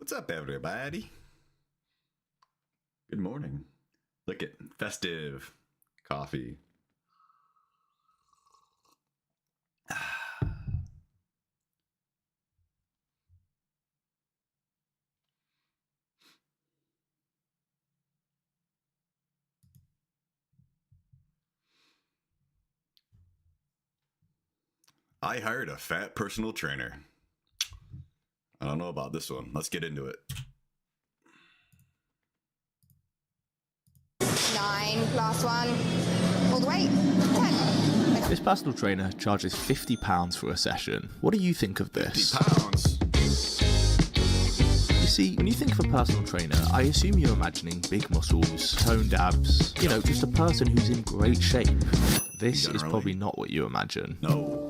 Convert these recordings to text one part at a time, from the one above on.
What's up, everybody? Good morning. Look at festive coffee. I hired a fat personal trainer. I don't know about this one. Let's get into it. 9, last one, all the way, 10. This personal trainer charges £50 for a session. What do you think of this? £50. You see, when you think of a personal trainer, I assume you're imagining big muscles, toned abs, just a person who's in great shape. This is probably not what you imagine. No.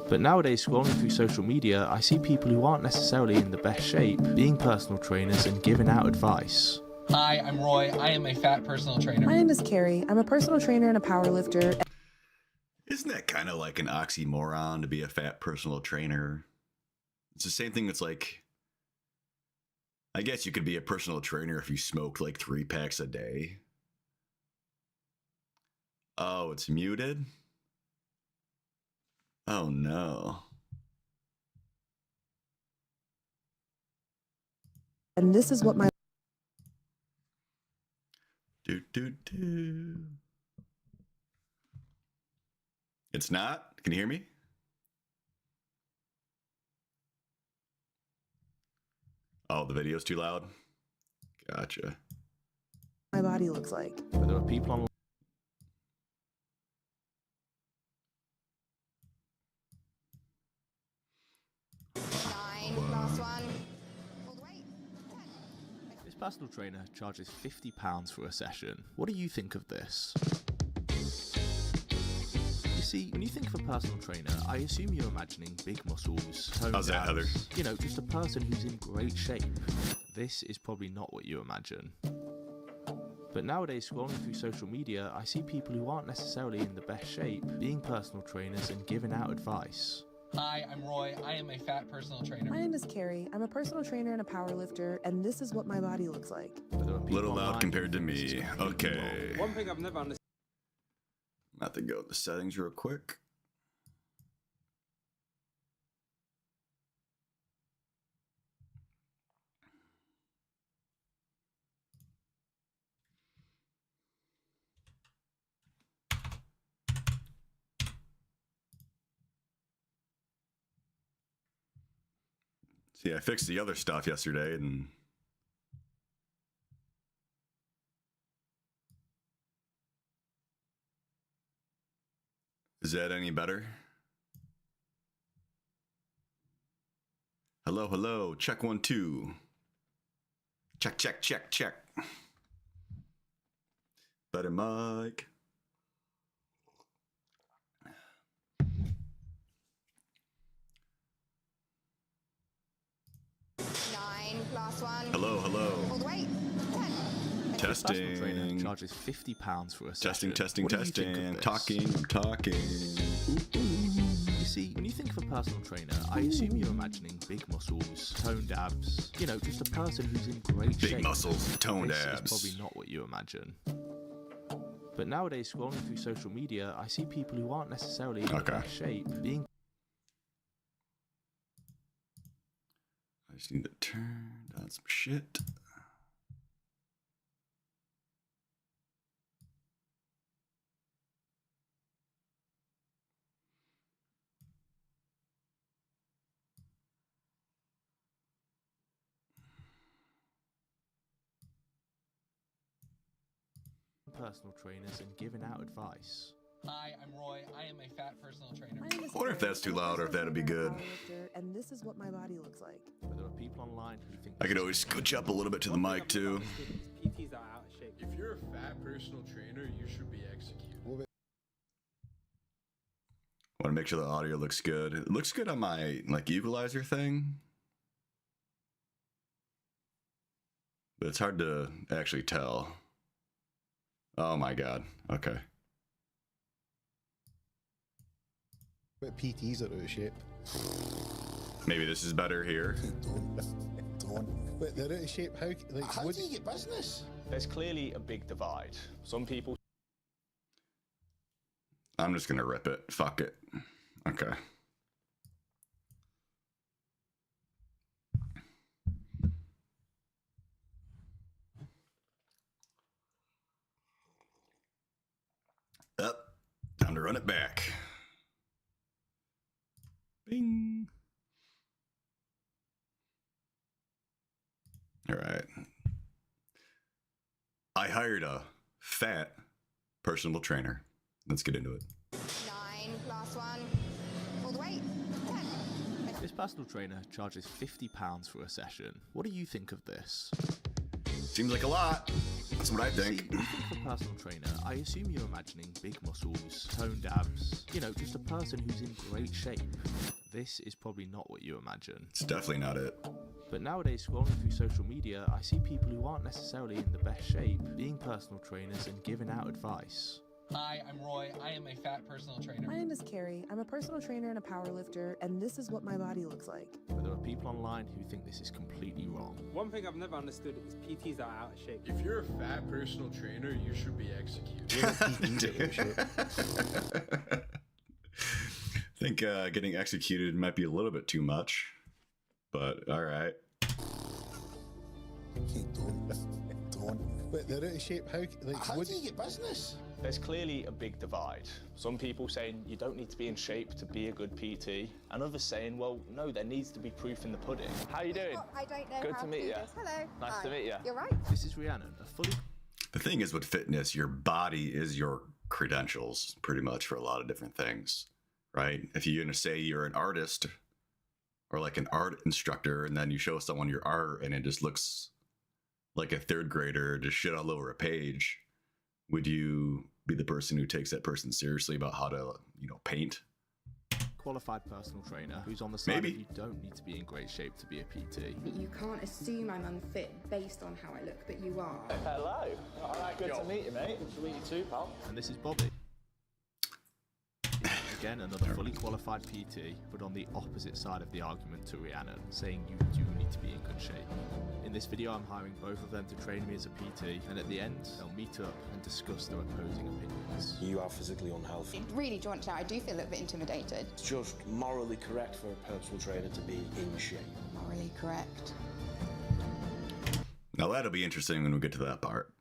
But nowadays, scrolling through social media, I see people who aren't necessarily in the best shape being personal trainers and giving out advice. Hi, I'm Roy. I am a fat personal trainer. My name is Carrie. I'm a personal trainer and a powerlifter. Isn't that kind of like an oxymoron to be a fat personal trainer? It's the same thing that's like, I guess you could be a personal trainer if you smoked like 3 packs a day. Oh, it's muted? Oh no. And this is what my Do. It's not? Can you hear me? Oh, the video's too loud? Gotcha. body looks like. But there are people on. Last one, all the way, 10. This personal trainer charges £50 for a session. What do you think of this? You see, when you think of a personal trainer, I assume you're imagining big muscles, toned How's that, Heather? abs, just a person who's in great shape. This is probably not what you imagine. But nowadays, scrolling through social media, I see people who aren't necessarily in the best shape being personal trainers and giving out advice. Hi, I'm Roy. I am a fat personal trainer. My name is Carrie. I'm a personal trainer and a powerlifter, and this is what my body looks like. But there are people Little loud online compared to who think this me. is completely Okay. wrong. One thing I've never understood. I have to go to the settings real quick. See, I fixed the other stuff yesterday and is that any better? Hello, hello. Check 1 2. Check. Better mic. Last one, Hello. all the way, 10. This personal trainer Testing. charges £50 for a session. Testing. What do you think of I'm this? talking. You see, when you think of a personal trainer, I assume you're imagining big muscles, toned abs, just a person who's in great shape. Big muscles, toned This abs. is probably not what you imagine. But nowadays, scrolling through social media, I see people who aren't necessarily in the Okay. best shape being. I just need to turn down some shit. Personal trainers and giving out advice. Hi, I'm Roy. I am a fat personal trainer. My name is I wonder if Carrie. that's too I'm a loud or if personal that'd be trainer and a good. powerlifter, and this is what my body looks like. But there are people online who think. I could always scooch up a little bit to the mic too. PTs are out of shape. If you're a fat personal trainer, you should be executed. Want to make sure the audio looks good. It looks good on my equalizer thing, but it's hard to actually tell. Oh my god. Okay. But PTs are out of shape. Maybe this is better here. But they're out of shape. How do you get business? There's clearly a big divide. Some people I'm just gonna rip it. Fuck it. Okay. Up. Time to run it back. Bing. All right. I hired a fat personal trainer. Let's get into it. 9, last one. All the way. 10. This personal trainer charges £50 for a session. What do you think of this? Seems like a lot. That's what I think. See, when you think of a personal trainer, I assume you're imagining big muscles, toned abs, you know, just a person who's in great shape. This is probably not what you imagine. It's definitely not it. But nowadays, scrolling through social media, I see people who aren't necessarily in the best shape being personal trainers and giving out advice. Hi, I'm Roy. I am a fat personal trainer. My name is Carrie. I'm a personal trainer and a power lifter, and this is what my body looks like. But there are people online who think this is completely wrong. One thing I've never understood is PTs that are out of shape. If you're a fat personal trainer, you should be executed. I think getting executed might be a little bit too much, but all right. But they're out of shape. How do you get business? There's clearly a big divide. Some people saying you don't need to be in shape to be a good PT, and others saying, well, no, there needs to be proof in the pudding. How you doing? Oh, I don't know Good how to meet do you. this. Hello. Nice Hi. to meet you. You're right. This is Rhiannon, a fully... The thing is with fitness, your body is your credentials pretty much for a lot of different things, right? If you're going to say you're an artist or like an art instructor, and then you show someone your art and it just looks like a third grader just shit all over a page, would you be the person who takes that person seriously about how to, you know, paint? qualified personal trainer who's on the side Maybe. of you don't need to be in great shape to be a PT. You can't assume I'm unfit based on how I look, but you are. Hello. All right, good to meet you, mate. Good to meet you too, pal. And this is Bobby. Again, another fully qualified PT, but on the opposite side of the argument to Rhiannon, saying you do need to be in good shape. In this video, I'm hiring both of them to train me as a PT, and at the end, they'll meet up and discuss their opposing opinions. You are physically unhealthy. Really jaunt out. I do feel a little bit intimidated. It's just morally correct for a personal trainer to be in shape. Morally correct. Now that'll be interesting when we get to that part.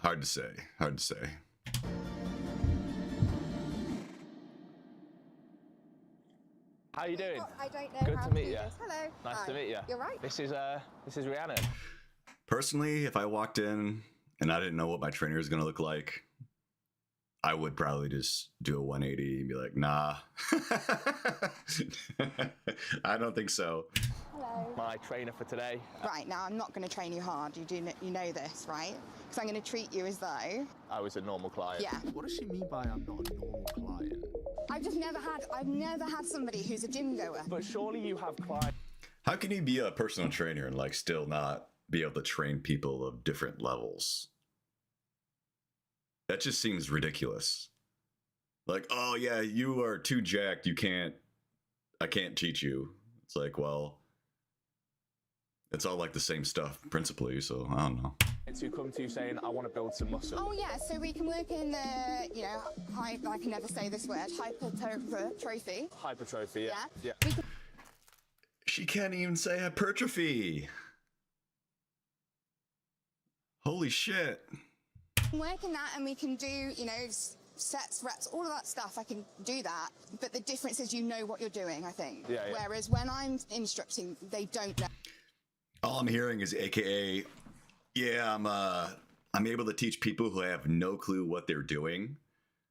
Hard to say. Hard to say. How you doing? I don't know Good how to meet do you. this. Hello. Nice Hi. to meet you. You're right. This is Rhiannon. Personally, if I walked in and I didn't know what my trainer was going to look like, I would probably just do a 180 and be like, nah. I don't think so. Hello. My trainer for today. Right, now I'm not going to train you hard. You know this, right? Because I'm going to treat you as though... I was a normal client. Yeah. What does she mean by I'm not a normal client? I've never had somebody who's a gym goer. But surely you have clients. How can you be a personal trainer and like still not be able to train people of different levels? That just seems ridiculous. Like, oh yeah, you are too jacked. I can't teach you. It's like, well, it's all like the same stuff principally. So I don't know. Who come to you saying, I want to build some muscle. Oh yeah, so we can work in the, I can never say this word, hypertrophy. Hypertrophy, yeah. Yeah. We can She can't even say hypertrophy. Holy shit. work in that and we can do, sets, reps, all of that stuff. I can do that. But the difference is you know what you're doing, I think. Yeah. Whereas when I'm instructing, they don't know. All I'm hearing is AKA, yeah, I'm able to teach people who have no clue what they're doing,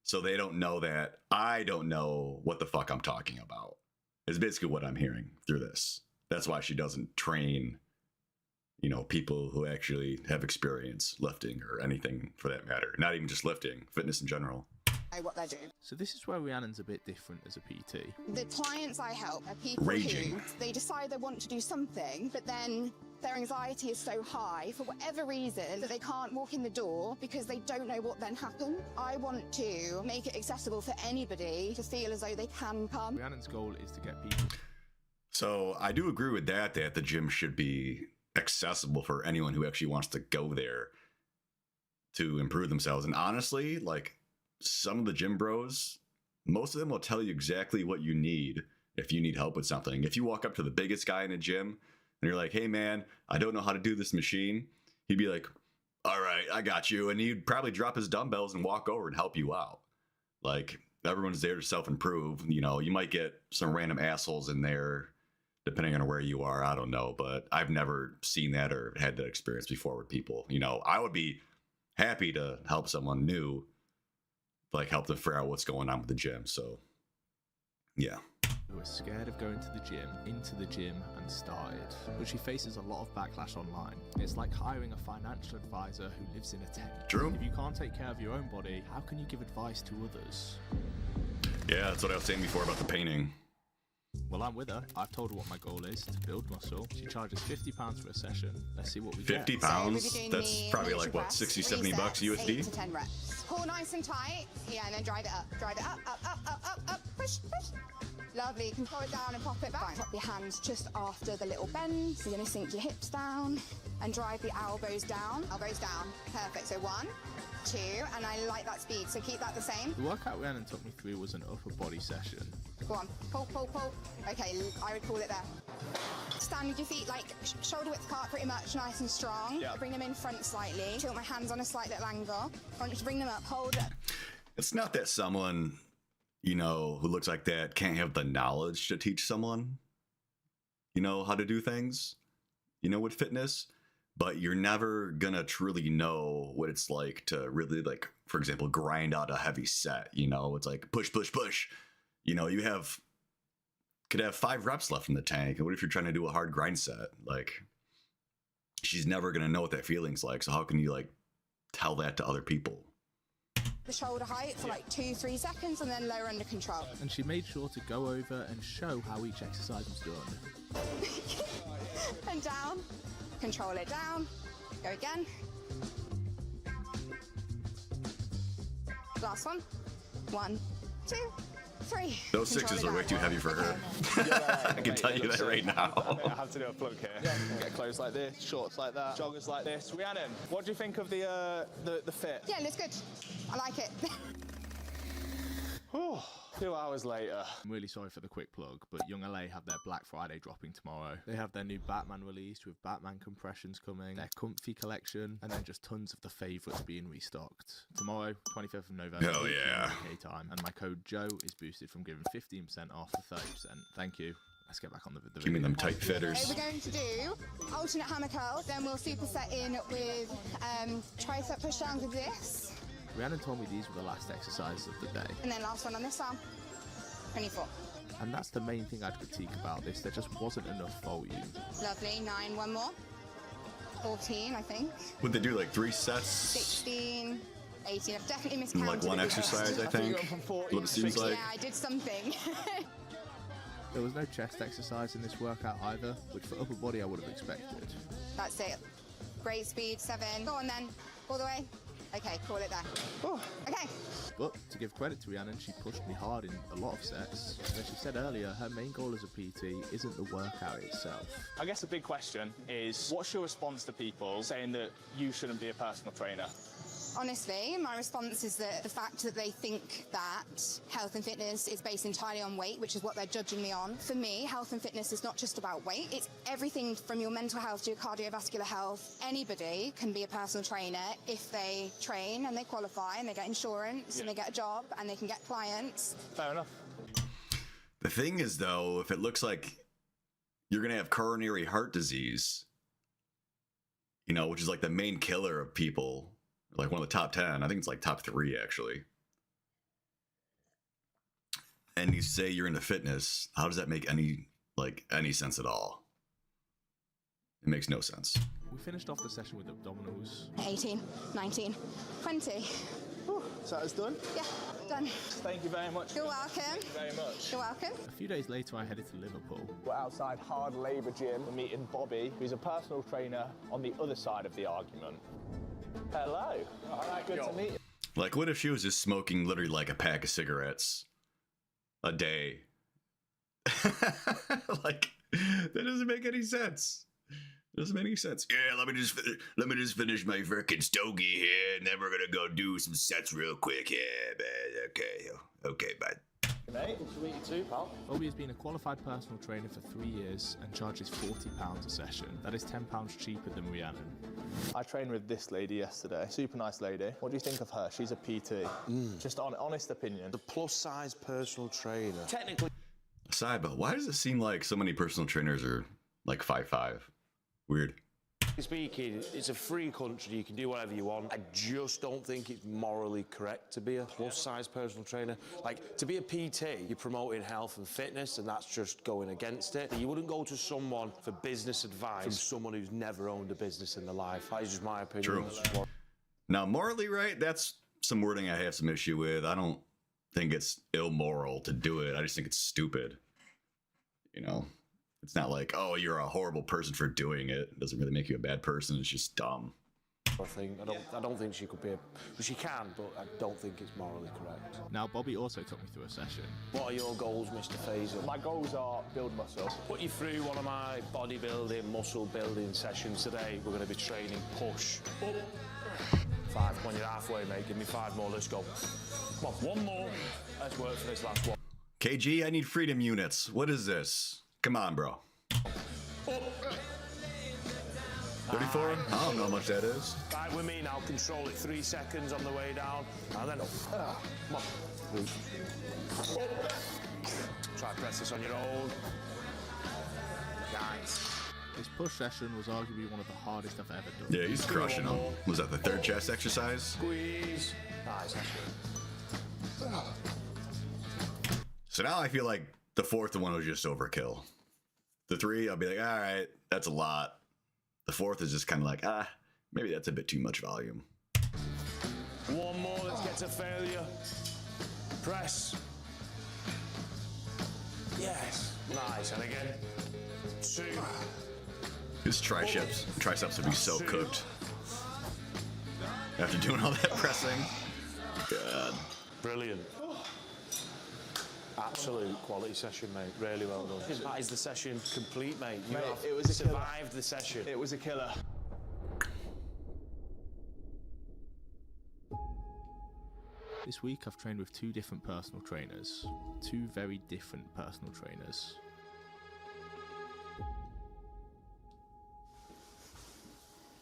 so they don't know that I don't know what the fuck I'm talking about. Is basically what I'm hearing through this. That's why she doesn't train, people who actually have experience lifting or anything for that matter. Not even just lifting, fitness in general. What they're doing. So this is where Rhiannon's a bit different as a PT. The clients I help are people Raging. who they decide they want to do something, but then their anxiety is so high for whatever reason that they can't walk in the door because they don't know what then happened. I want to make it accessible for anybody to feel as though they can come. Rhiannon's goal is to get people So I do agree with that the gym should be accessible for anyone who actually wants to go there to improve themselves. And honestly, like some of the gym bros, most of them will tell you exactly what you need if you need help with something. If you walk up to the biggest guy in a gym and you're like, hey man, I don't know how to do this machine, he'd be like, all right, I got you. And he'd probably drop his dumbbells and walk over and help you out. Like everyone's there to self-improve. You know, you might get some random assholes in there depending on where you are. I don't know, but I've never seen that or had that experience before with people. You know, I would be happy to help someone new, like help them figure out what's going on with the gym. So, yeah. Who was scared of going to the gym, into the gym, and started. But she faces a lot of backlash online. It's like hiring a financial advisor who lives in a tent. True. If you can't take care of your own body, how can you give advice to others? Yeah, that's what I was saying before about the painting. Well, I'm with her. I've told her what my goal is, to build muscle. She charges £50 for a session. Let's see what we get. £50? So That's probably like, what, 60, 70 bucks USD? 8 to 10 reps. Pull nice and tight. Yeah, and then drive it up. Drive it up, up, up, up, up, up. Push, push. Lovely. Control it down and pop it back. Pop your hands just after the little bend. So you're going to sink your hips down and drive the elbows down. Elbows down. Perfect. So 1, 2, and I like that speed. So keep that the same. The workout Rhiannon took me through was an upper body session. Go on. Pull, pull, pull. Okay, I would call it there. Stand with your feet like shoulder width apart, pretty much nice and strong. Yeah. Bring them in front slightly. Tilt my hands on a slight little angle. I want you to bring them up. Hold it. It's not that someone, you know, who looks like that can't have the knowledge to teach someone, you know, how to do things, you know, with fitness, but you're never gonna truly know what it's like to really, like, for example, grind out a heavy set. You know, it's like push, push, push. You know, could have 5 reps left in the tank. And what if you're trying to do a hard grind set? Like, she's never gonna know what that feeling's like. So how can you like tell that to other people? The shoulder height for like 2-3 seconds and then lower under control. And she made sure to go over and show how each exercise was done. And down. Control it down. Go again. Last one. 1, 2, 3. Those 6s are way too heavy for her. I can tell you that right now. I have to do a plug here. Get clothes like this, shorts like that, joggers like this. Rhiannon, what do you think of the fit? Yeah, looks good. I like it. 2 hours later. I'm really sorry for the quick plug, but Young LA have their Black Friday dropping tomorrow. They have their new Batman released with Batman compressions coming, their comfy collection, and then just tons of the favourites being restocked. Tomorrow, 25th of November, Hell yeah. UK time, and my code Joe is boosted from giving 15% off to 30%. Thank you. Let's get back on the video. Give me them tight fitters. So we're going to do alternate hammer curls, then we'll superset in with tricep push downs with this. Rhiannon told me these were the last exercises of the day. And then last one on this arm. 24. And that's the main thing I'd critique about this. There just wasn't enough volume. Lovely. 9, one more. 14, I think. Would they do like 3 sets? 16, 18. I've definitely In miscounted. like one exercise, I think. What it seems like. Yeah, I did something. There was no chest exercise in this workout either, which for upper body I would have expected. That's it. Great speed. 7. Go on then. All the way. Okay, call it there. Oh, okay. But to give credit to Rhiannon, she pushed me hard in a lot of sets. As she said earlier, her main goal as a PT isn't the workout itself. I guess the big question is, what's your response to people saying that you shouldn't be a personal trainer? Honestly, my response is that the fact that they think that health and fitness is based entirely on weight, which is what they're judging me on. For me, health and fitness is not just about weight. It's everything from your mental health to your cardiovascular health. Anybody can be a personal trainer if they train and they qualify and they get insurance and they get a job and they can get clients. Fair enough. The thing is, though, if it looks like you're going to have coronary heart disease, you know, which is like the main killer of people, like one of the top 10, I think it's like top 3 actually. And you say you're into fitness, how does that make any sense at all? It makes no sense. We finished off the session with abdominals. 18, 19, 20. So that's done? Yeah, done. Thank you very much. You're welcome. Thank you very much. You're welcome. A few days later I headed to Liverpool. We're outside Hard Labour Gym. We're meeting Bobby, who's a personal trainer on the other side of the argument. Hello. Good to meet you. Like, what if she was just smoking literally like a pack of cigarettes a day? Like, That doesn't make any sense. Doesn't make any sense. Yeah, let me just finish my frickin' stogie here, and then we're gonna go do some sets real quick. Yeah, man. Okay, bye. Mate, to meet you too, pal. Bobby has been a qualified personal trainer for 3 years and charges £40 a session. That is £10 cheaper than Rhiannon. I trained with this lady yesterday. Super nice lady. What do you think of her? She's a PT. Just honest opinion. The plus-size personal trainer. Technically. Aside, but why does it seem like so many personal trainers are like 5'5"? Weird. Speaking, it's a free country, you can do whatever you want. I just don't think it's morally correct to be a plus-size personal trainer. Like, to be a PT, you're promoting health and fitness, and that's just going against it. You wouldn't go to someone for business advice from someone who's never owned a business in their life. That is just my opinion. True. Now, morally right, that's some wording I have some issue with. I don't think it's immoral to do it. I just think it's stupid. You know? It's not like, oh, you're a horrible person for doing it. It doesn't really make you a bad person. It's just dumb. I don't think she could be she can, but I don't think it's morally correct. Now, Bobby also took me through a session. What are your goals, Mr. Faisal? My goals are build muscle. Put you through one of my bodybuilding, muscle building sessions today. We're going to be training push up. 5, when you're halfway, mate. Give me 5 more, let's go. Come on, 1 more. Let's work for this last one. KG, I need freedom units. What is this? Come on, bro. 34? I don't know how much that is. Right with me now, control it 3 seconds on the way down, and then up. Come on. Try to press this on your own. Nice. This push session was arguably one of the hardest I've ever done. Yeah, he's crushing them. Was that the 3rd chest exercise? Squeeze. Nice, that's good. So now I feel like the 4th one was just overkill. The 3, I'll be like, all right, that's a lot. The 4th is just kind of like, maybe that's a bit too much volume. 1 more, let's get to failure. Press. Yes. Nice, and again. 2. His triceps would be so cooked. After doing all that pressing. God. Brilliant. Absolute quality session, mate. Really well done. That is the session complete, mate. You have survived the session. It was a killer. This week I've trained with 2 different personal trainers. 2 very different personal trainers.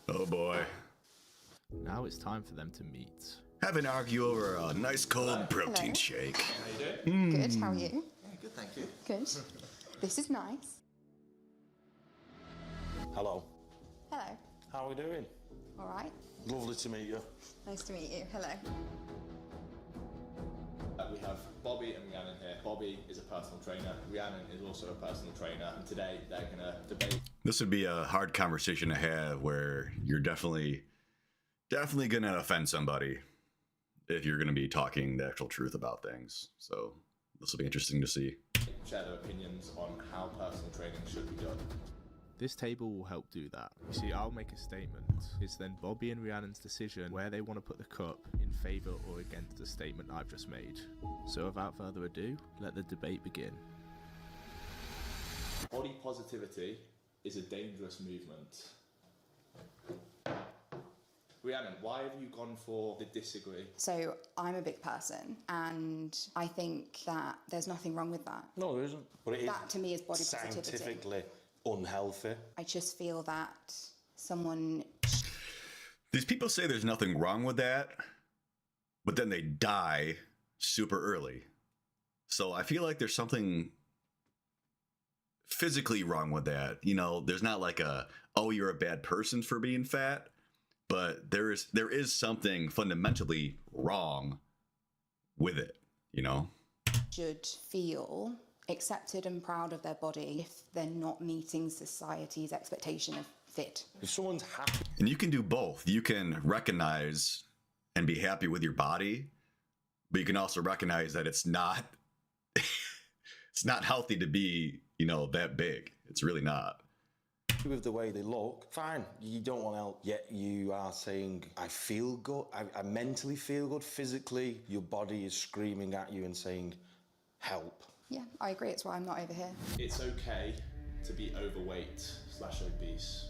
Oh boy. Now it's time for them to meet. Have an argue over a nice cold protein shake. How you doing? Good, how are you? Yeah, good, thank you. Good. This is nice. Hello. Hello. How are we doing? All right. Lovely to meet you. Nice to meet you. Hello. We have Bobby and Rhiannon here. Bobby is a personal trainer. Rhiannon is also a personal trainer. And today they're going to debate. This would be a hard conversation to have where you're definitely going to offend somebody if you're going to be talking the actual truth about things. So this will be interesting to see. Share their opinions on how personal training should be done. This table will help do that. You see, I'll make a statement. It's then Bobby and Rhiannon's decision where they want to put the cup in favour or against the statement I've just made. So without further ado, let the debate begin. Body positivity is a dangerous movement. Rhiannon, why have you gone for the disagree? So I'm a big person, and I think that there's nothing wrong with that. No, there isn't. But it is that to me is body positivity. Scientifically unhealthy. I just feel that someone... These people say there's nothing wrong with that, but then they die super early. So I feel like there's something physically wrong with that. You know, there's not like oh, you're a bad person for being fat, but there is something fundamentally wrong with it, you know? Should feel accepted and proud of their body if they're not meeting society's expectation of fit. If someone's happy... And you can do both. You can recognize and be happy with your body, but you can also recognize that it's not it's not healthy to be, you know, that big. It's really not. With the way they look, fine, you don't want help, yet you are saying, I feel good, I mentally feel good, physically, your body is screaming at you and saying, help. Yeah, I agree. It's why I'm not over here. It's okay to be overweight/obese?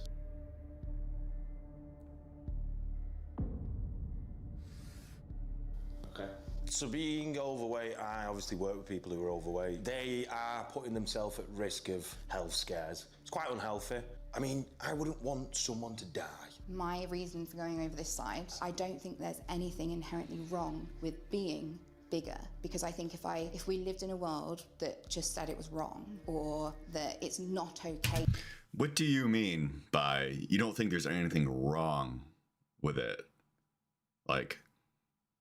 Okay. So being overweight, I obviously work with people who are overweight. They are putting themselves at risk of health scares. It's quite unhealthy. I mean, I wouldn't want someone to die. My reason for going over this side, I don't think there's anything inherently wrong with being bigger, because I think if we lived in a world that just said it was wrong or that it's not okay. What do you mean by you don't think there's anything wrong with it? Like,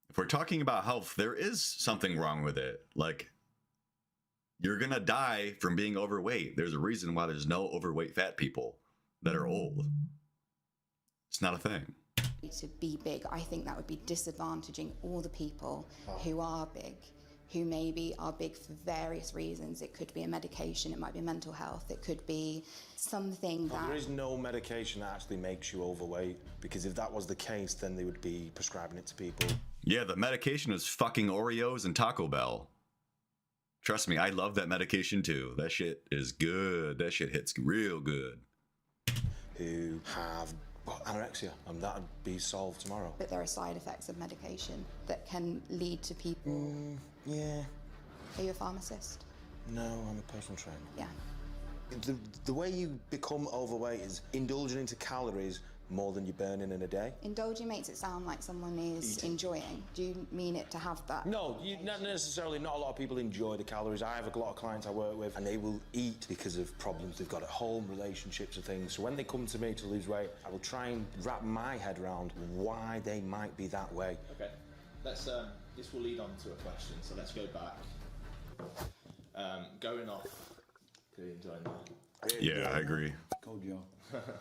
if we're talking about health, there is something wrong with it. Like, you're gonna die from being overweight. There's a reason why there's no overweight fat people that are old. It's not a thing. To be big, I think that would be disadvantaging all the people who are big, who maybe are big for various reasons. It could be a medication, it might be mental health, it could be something that... There is no medication that actually makes you overweight, because if that was the case, then they would be prescribing it to people. Yeah, the medication is fucking Oreos and Taco Bell. Trust me, I love that medication too. That shit is good. That shit hits real good. Who have anorexia, and that'd be solved tomorrow. But there are side effects of medication that can lead to people... Yeah. Are you a pharmacist? No, I'm a personal trainer. Yeah. The way you become overweight is indulging into calories more than you're burning in a day. Indulging makes it sound like someone is enjoying. Do you mean it to have that? No, not necessarily. Not a lot of people enjoy the calories. I have a lot of clients I work with, and they will eat because of problems they've got at home, relationships and things. So when they come to me to lose weight, I will try and wrap my head around why they might be that way. Okay, let's. This will lead on to a question. So let's go back. Going off. Are you enjoying that? Yeah, I agree. Cold Joe.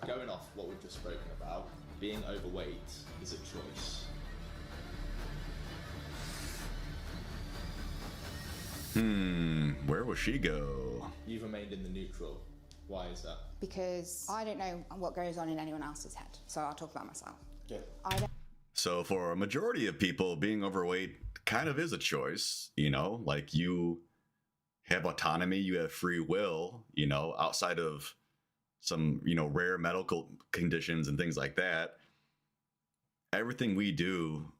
Going off what we've just spoken about, being overweight is a choice. Where will she go? You've remained in the neutral. Why is that? Because I don't know what goes on in anyone else's head, so I'll talk about myself. Yeah. I don't... So for a majority of people, being overweight kind of is a choice, you know? Like, you have autonomy, you have free will, you know, outside of some, you know, rare medical conditions and things like that. Everything we do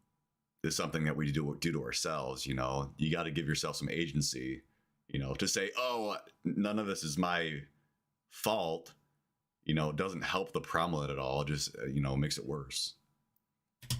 is something that we do to ourselves, you know? You got to give yourself some agency, you know, to say, oh, none of this is my fault, you know, doesn't help the problem at all. Just, you know, makes it worse.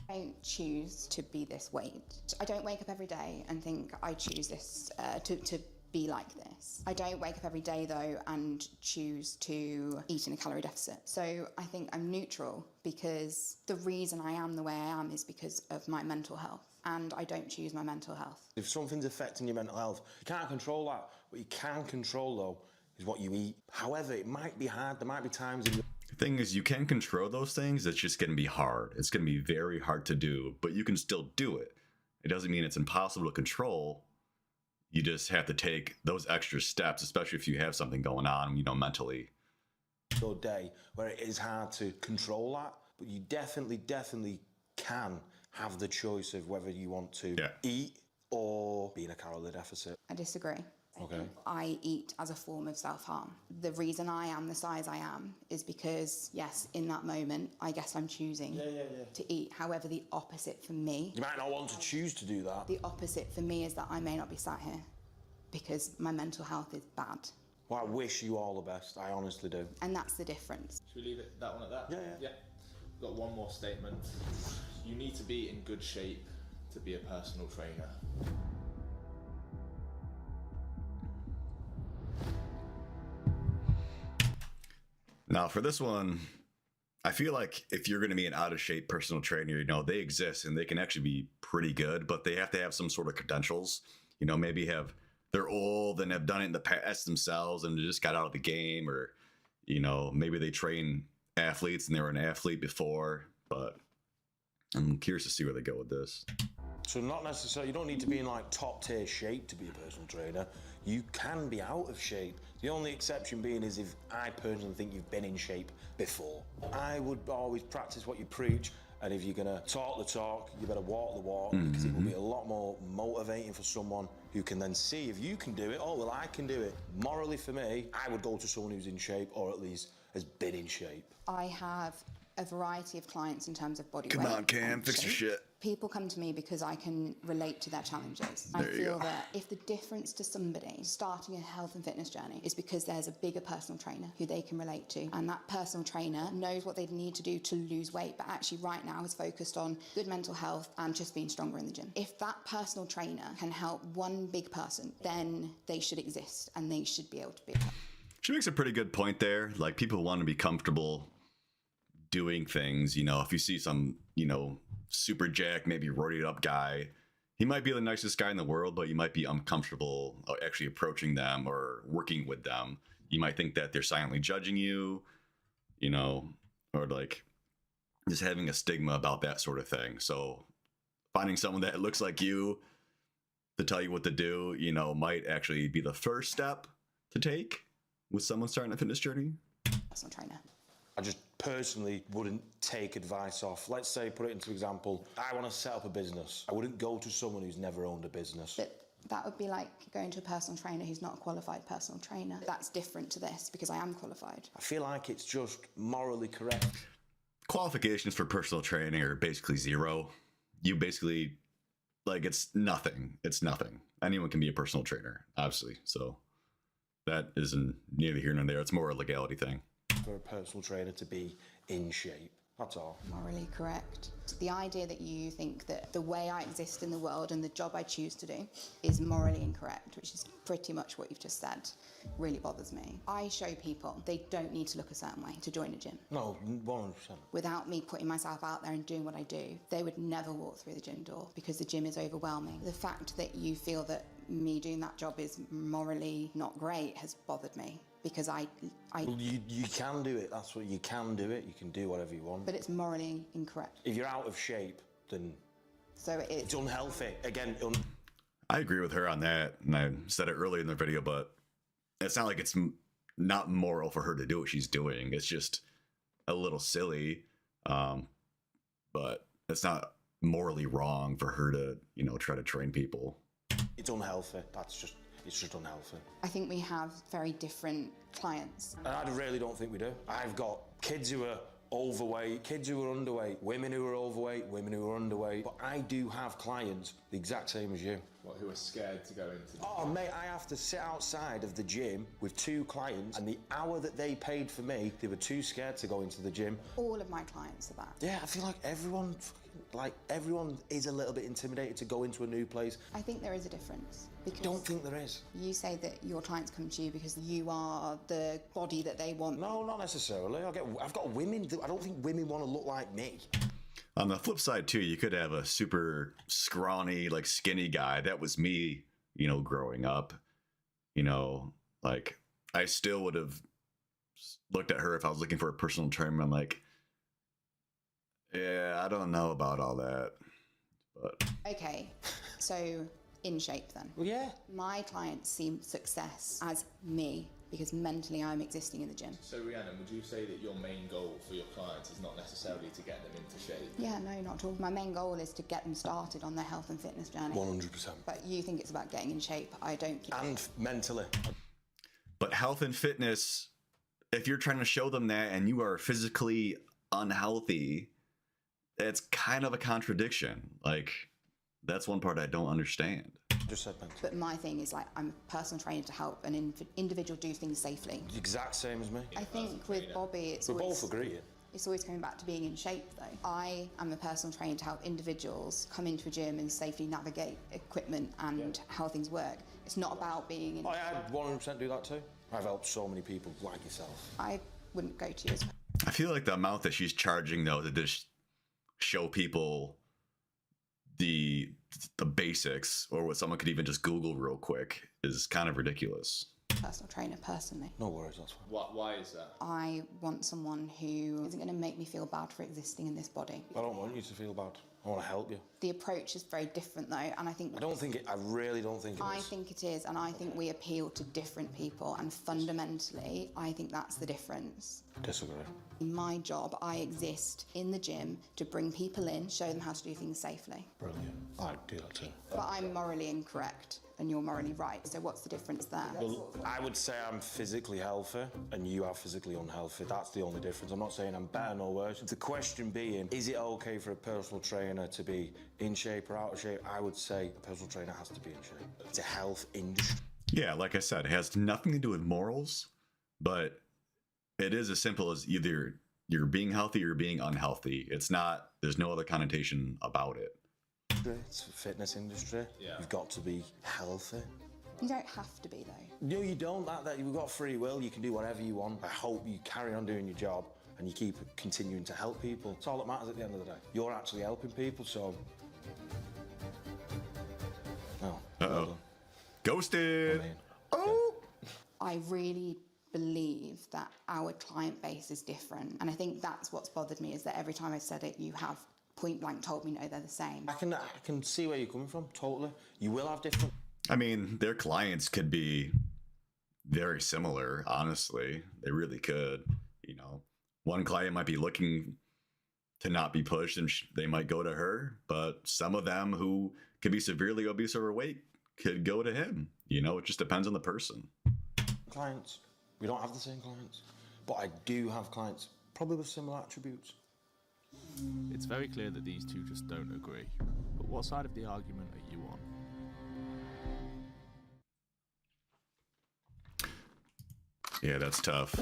I don't choose to be this weight. I don't wake up every day and think I choose this to be like this. I don't wake up every day though and choose to eat in a calorie deficit. So I think I'm neutral because the reason I am the way I am is because of my mental health, and I don't choose my mental health. If something's affecting your mental health, you can't control that. What you can control though is what you eat. However, it might be hard. There might be times in your... The thing is, you can control those things. It's just going to be hard. It's going to be very hard to do, but you can still do it. It doesn't mean it's impossible to control. You just have to take those extra steps, especially if you have something going on, you know, mentally. Your day where it is hard to control that, but you definitely can have the choice of whether you want to eat or be in a calorie deficit. I disagree. Okay. I eat as a form of self-harm. The reason I am the size I am is because, yes, in that moment, I guess I'm choosing to eat. However, the opposite for me... You might not want to choose to do that. The opposite for me is that I may not be sat here because my mental health is bad. Well, I wish you all the best. I honestly do. And that's the difference. Should we leave that one at that? Yeah. Got one more statement. You need to be in good shape to be a personal trainer. Now, for this one, I feel like if you're going to be an out-of-shape personal trainer, you know, they exist and they can actually be pretty good, but they have to have some sort of credentials. You know, maybe they're old and have done it in the past themselves and just got out of the game, or, you know, maybe they train athletes and they were an athlete before, but I'm curious to see where they go with this. So not necessarily, you don't need to be in like top tier shape to be a personal trainer. You can be out of shape. The only exception being is if I personally think you've been in shape before. I would always practice what you preach, and if you're gonna talk the talk, you better walk the walk, because it will be a lot more motivating for someone who can then see if you can do it. Oh, well, I can do it. Morally, for me, I would go to someone who's in shape, or at least has been in shape. I have a variety of clients in terms of body weight. Come on, Cam, and fix your shape. shit. People come to me because I can relate to their challenges. I There you feel go. that if the difference to somebody starting a health and fitness journey is because there's a bigger personal trainer who they can relate to, and that personal trainer knows what they need to do to lose weight, but actually right now is focused on good mental health and just being stronger in the gym. If that personal trainer can help one big person, then they should exist and they should be able to be. She makes a pretty good point there. Like, people want to be comfortable doing things. You know, if you see some, you know, super jacked, maybe roided up guy, he might be the nicest guy in the world, but you might be uncomfortable actually approaching them or working with them. You might think that they're silently judging you, you know, or like just having a stigma about that sort of thing. So finding someone that looks like you to tell you what to do, you know, might actually be the first step to take with someone starting a fitness journey. Personal trainer. I just personally wouldn't take advice off. Let's say, put it into example, I want to set up a business. I wouldn't go to someone who's never owned a business. But that would be like going to a personal trainer who's not a qualified personal trainer. That's different to this because I am qualified. I feel like it's just morally correct. Qualifications for personal training are basically zero. You basically, like, it's nothing. It's nothing. Anyone can be a personal trainer, obviously. So that isn't neither here nor there. It's more a legality thing. For a personal trainer to be in shape. That's all. Morally correct. The idea that you think that the way I exist in the world and the job I choose to do is morally incorrect, which is pretty much what you've just said, really bothers me. I show people they don't need to look a certain way to join a gym. No, 100%. Without me putting myself out there and doing what I do, they would never walk through the gym door because the gym is overwhelming. The fact that you feel that me doing that job is morally not great has bothered me. Because Well, you can do it. That's what you can do it. You can do whatever you want. But it's morally incorrect. If you're out of shape, then so it is. It's unhealthy. Again, I agree with her on that, and I said it earlier in the video, but it's not like it's not moral for her to do what she's doing. It's just a little silly, but it's not morally wrong for her to, you know, try to train people. It's unhealthy. It's just unhealthy. I think we have very different clients. And I really don't think we do. I've got kids who are overweight, kids who are underweight, women who are overweight, women who are underweight. But I do have clients the exact same as you. What, who are scared to go into the Oh, mate, I have to sit outside of the gym with 2 clients, and the hour that they paid for me, they were too scared to go into the gym. All of my clients are that. Yeah, I feel like everyone is a little bit intimidated to go into a new place. I think there is a difference. Because I don't think there is. You say that your clients come to you because you are the body that they want. No, not necessarily. I've got women. I don't think women want to look like me. On the flip side, too, you could have a super scrawny, like, skinny guy. That was me, you know, growing up. You know, like, I still would have looked at her if I was looking for a personal trainer. I'm like, yeah, I don't know about all that. But Okay, so in shape then. Well, yeah. My clients see success as me because mentally I'm existing in the gym. So Rhiannon, would you say that your main goal for your clients is not necessarily to get them into shape? Yeah, no, not at all. My main goal is to get them started on their health and fitness journey. 100%. But you think it's about getting in shape. I don't. And mentally. But health and fitness, if you're trying to show them that and you are physically unhealthy, it's kind of a contradiction. Like, that's one part I don't understand. Just said mentally. But my thing is, like, I'm a personal trainer to help an individual do things safely. The exact same as me. I think with Bobby, it's We're always, both agreeing. It's always coming back to being in shape, though. I am a personal trainer to help individuals come into a gym and safely navigate equipment and how things work. It's not about being in... I 100% do that too. I've helped so many people like yourself. I wouldn't go to you as well. I feel like the amount that she's charging, though, to just show people the basics, or what someone could even just Google real quick, is kind of ridiculous. Personal trainer, personally. No worries, that's fine. Why is that? I want someone who isn't going to make me feel bad for existing in this body. I don't want you to feel bad. I want to help you. The approach is very different, though, and I think... I really don't think it is. I think it is, and I think we appeal to different people, and fundamentally, I think that's the difference. Disagree. In my job, I exist in the gym to bring people in, show them how to do things safely. Brilliant. I'd do that too. But I'm morally incorrect. and you're morally right. So what's the difference there? Well, I would say I'm physically healthy and you are physically unhealthy. That's the only difference. I'm not saying I'm better nor worse. The question being, is it okay for a personal trainer to be in shape or out of shape? I would say a personal trainer has to be in shape. It's a health industry. Yeah, like I said, it has nothing to do with morals, but it is as simple as either you're being healthy or being unhealthy. It's not, there's no other connotation about it. It's a fitness industry. Yeah. You've got to be healthy. You don't have to be, though. No, you don't. That you've got free will. You can do whatever you want. I hope you carry on doing your job and you keep continuing to help people. It's all that matters at the end of the day. You're actually helping people, so... No. Uh-oh. Ghosted! Oh! I really believe that our client base is different. And I think that's what's bothered me, is that every time I've said it, you have point blank told me, no, they're the same. I can see where you're coming from, totally. You will have different... I mean, their clients could be very similar, honestly. They really could. You know, one client might be looking to not be pushed and they might go to her, but some of them who could be severely obese or overweight could go to him. You know, it just depends on the person. Clients. We don't have the same clients, but I do have clients probably with similar attributes. It's very clear that these two just don't agree. But what side of the argument are you on? Yeah, that's tough.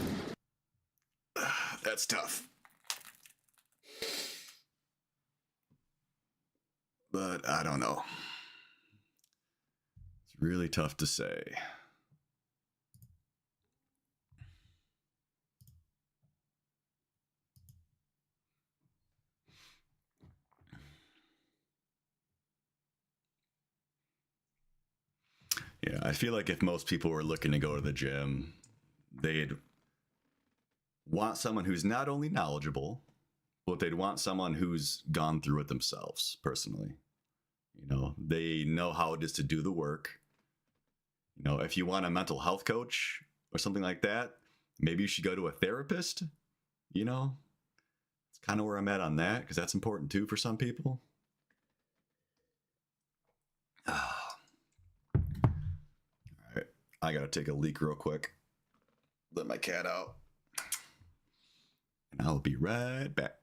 That's tough. But I don't know. It's really tough to say. Yeah, I feel like if most people were looking to go to the gym, they'd want someone who's not only knowledgeable, but they'd want someone who's gone through it themselves personally. You know, they know how it is to do the work. You know, if you want a mental health coach or something like that, maybe you should go to a therapist. You know, it's kind of where I'm at on that, because that's important too for some people. I gotta take a leak real quick. Let my cat out. And I'll be right back.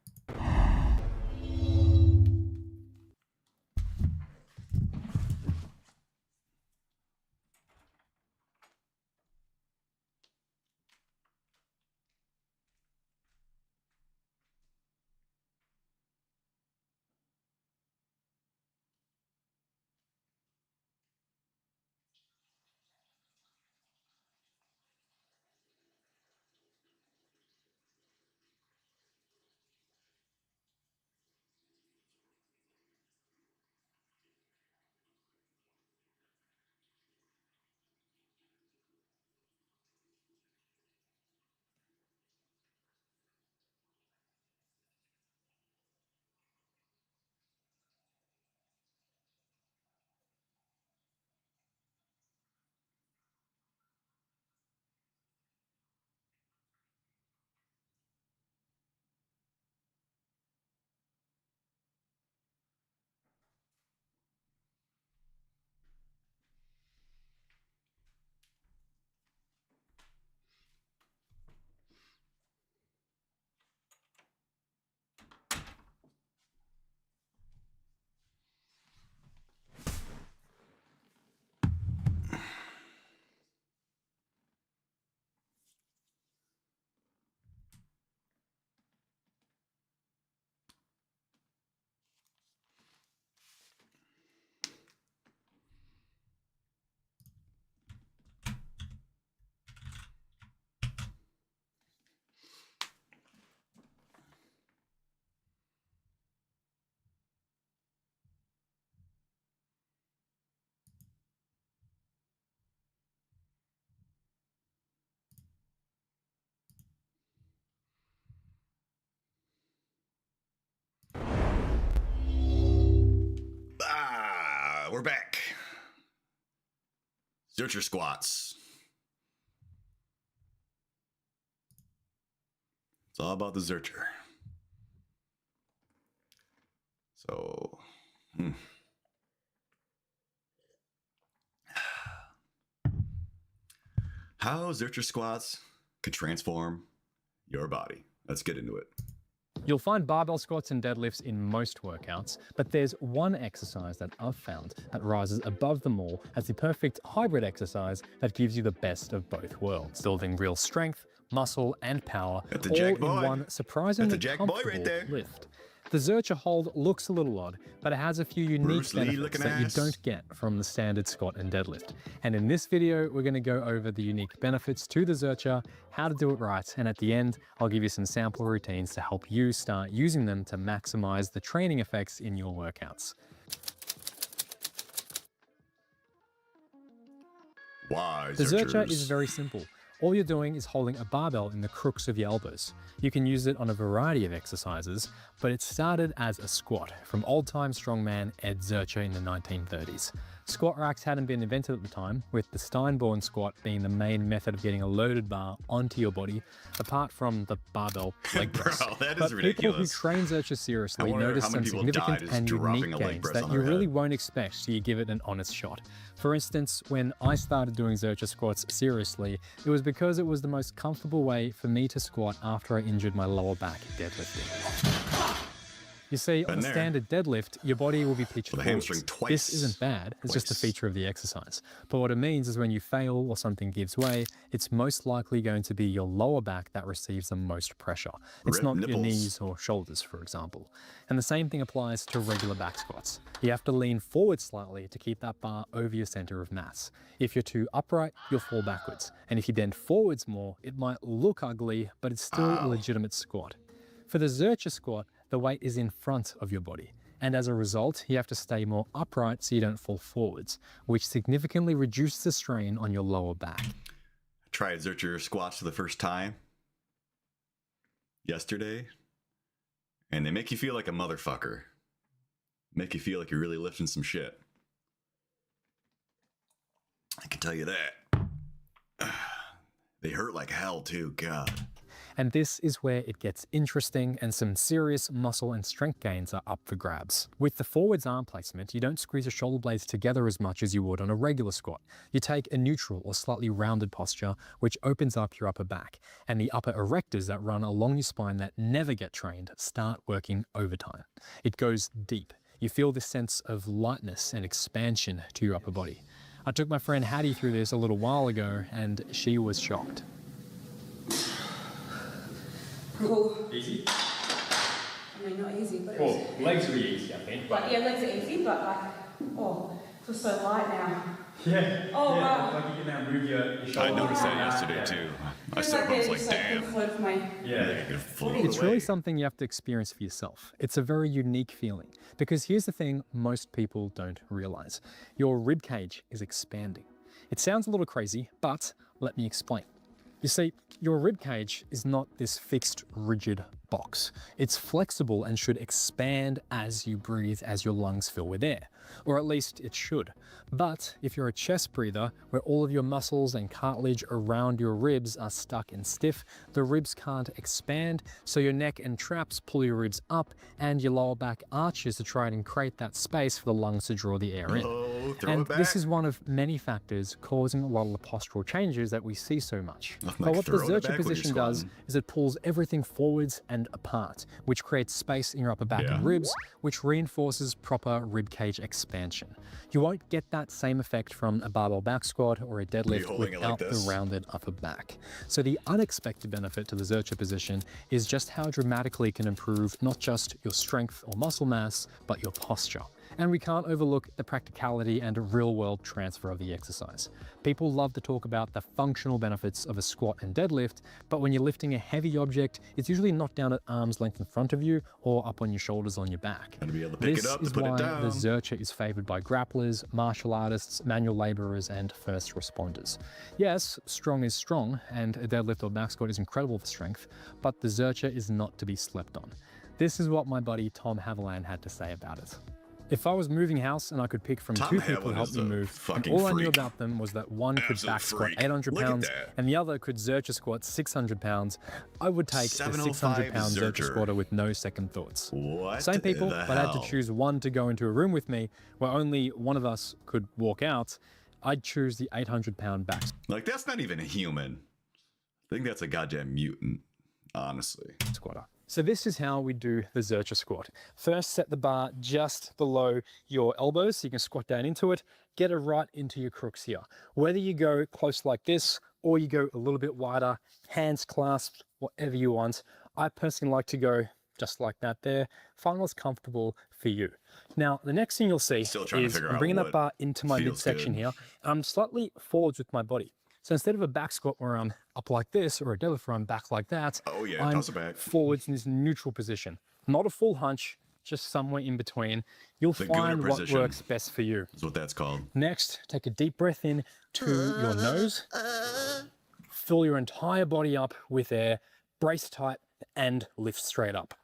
We're back. Zercher squats. It's all about the Zercher. So, How Zercher squats could transform your body. Let's get into it. You'll find barbell squats and deadlifts in most workouts, but there's one exercise that I've found that rises above them all as the perfect hybrid exercise that gives you the best of both worlds, building real strength, muscle, and power all in one surprisingly comfortable lift. The Zercher hold looks a little odd, but it has a few unique benefits that you don't get from the standard squat and deadlift. And in this video, we're going to go over the unique benefits to the Zercher, how to do it right, and at the end, I'll give you some sample routines to help you start using them to maximize the training effects in your workouts. Why, the Zercher is very simple. All you're doing is holding a barbell in the crooks of your elbows. You can use it on a variety of exercises, but it started as a squat from old-time strongman Ed Zercher in the 1930s. Squat racks hadn't been invented at the time, with the Steinborn squat being the main method of getting a loaded bar onto your body, apart from the barbell leg press. Bro, that is but ridiculous. People who train Zercher seriously notice some significant and unique gains that you really won't expect till you give it an honest shot. For instance, when I started doing Zercher squats seriously, it was because it was the most comfortable way for me to squat after I injured my lower back deadlifting. You see, on a standard deadlift, your body will be pitched forwards. This isn't bad, it's just a feature of the exercise. But what it means is when you fail or something gives way, it's most likely going to be your lower back that receives the most pressure. It's not your knees or shoulders, for example. And the same thing applies to regular back squats. You have to lean forward slightly to keep that bar over your center of mass. If you're too upright, you'll fall backwards. And if you bend forwards more, it might look ugly, but it's still a legitimate squat. For the Zercher squat, the weight is in front of your body. And as a result, you have to stay more upright so you don't fall forwards, which significantly reduces the strain on your lower back. I tried Zercher squats for the first time yesterday, and they make you feel like a motherfucker. Make you feel like you're really lifting some shit. I can tell you that. They hurt like hell too, God. And this is where it gets interesting and some serious muscle and strength gains are up for grabs. With the forwards arm placement, you don't squeeze your shoulder blades together as much as you would on a regular squat. You take a neutral or slightly rounded posture, which opens up your upper back. And the upper erectors that run along your spine that never get trained start working overtime. It goes deep. You feel this sense of lightness and expansion to your upper body. I took my friend Hattie through this a little while ago, and she was shocked. Cool. Easy? I mean, not easy, but it well, was... legs are really easy, I think. But yeah, legs are easy, but like, oh, it feels so light now. Yeah. Oh, yeah, wow. Like you can now move your shoulders. I noticed that yesterday too. I was like, damn. It's really something you have to experience for yourself. It's a very unique feeling. Because here's the thing most people don't realize. Your rib cage is expanding. It sounds a little crazy, but let me explain. You see, your rib cage is not this fixed, rigid box. It's flexible and should expand as you breathe, as your lungs fill with air. Or at least it should. But if you're a chest breather, where all of your muscles and cartilage around your ribs are stuck and stiff, the ribs can't expand, so your neck and traps pull your ribs up, and your lower back arches to try and create that space for the lungs to draw the air in. And this is one of many factors causing a lot of the postural changes that we see so much. But what the Zercher position does is it pulls everything forwards and apart, which creates space in your upper back and ribs, which reinforces proper rib cage expansion. You won't get that same effect from a barbell back squat or a deadlift without the rounded upper back. So the unexpected benefit to the Zercher position is just how dramatically it can improve not just your strength or muscle mass, but your posture. And we can't overlook the practicality and real-world transfer of the exercise. People love to talk about the functional benefits of a squat and deadlift, but when you're lifting a heavy object, it's usually not down at arm's length in front of you or up on your shoulders on your back. Gotta be able to pick it up This is and put why it down. the Zercher is favored by grapplers, martial artists, manual laborers, and first responders. Yes, strong is strong, and a deadlift or back squat is incredible for strength, but the Zercher is not to be slept on. This is what my buddy Tom Haviland had to say about it. If I was moving house and I could pick from two people to help me move, and all I knew about them was that one could back squat 800 pounds and the other could Zercher squat 600 pounds, I would take the 600 pound Zercher squatter with no second thoughts. Same people, but I had to choose one to go into a room with me where only one of us could walk out, I'd choose the 800-pound back Like, that's not even a human. I think that's a goddamn mutant, honestly. squatter. So this is how we do the Zercher squat. First, set the bar just below your elbows so you can squat down into it. Get it right into your crooks here. Whether you go close like this or you go a little bit wider, hands clasped, whatever you want. I personally like to go just like that there. Find what's comfortable for you. Now, the next thing you'll see is I'm bringing that bar into my midsection here. I'm slightly forwards with my body. So instead of a back squat where I'm up like this or a deadlift where I'm back like that, I'm forwards in this neutral position. Not a full hunch, just somewhere in between. You'll find what works best for you. That's what that's called. Next, take a deep breath in to your nose. Fill your entire body up with air, brace tight, and lift straight up.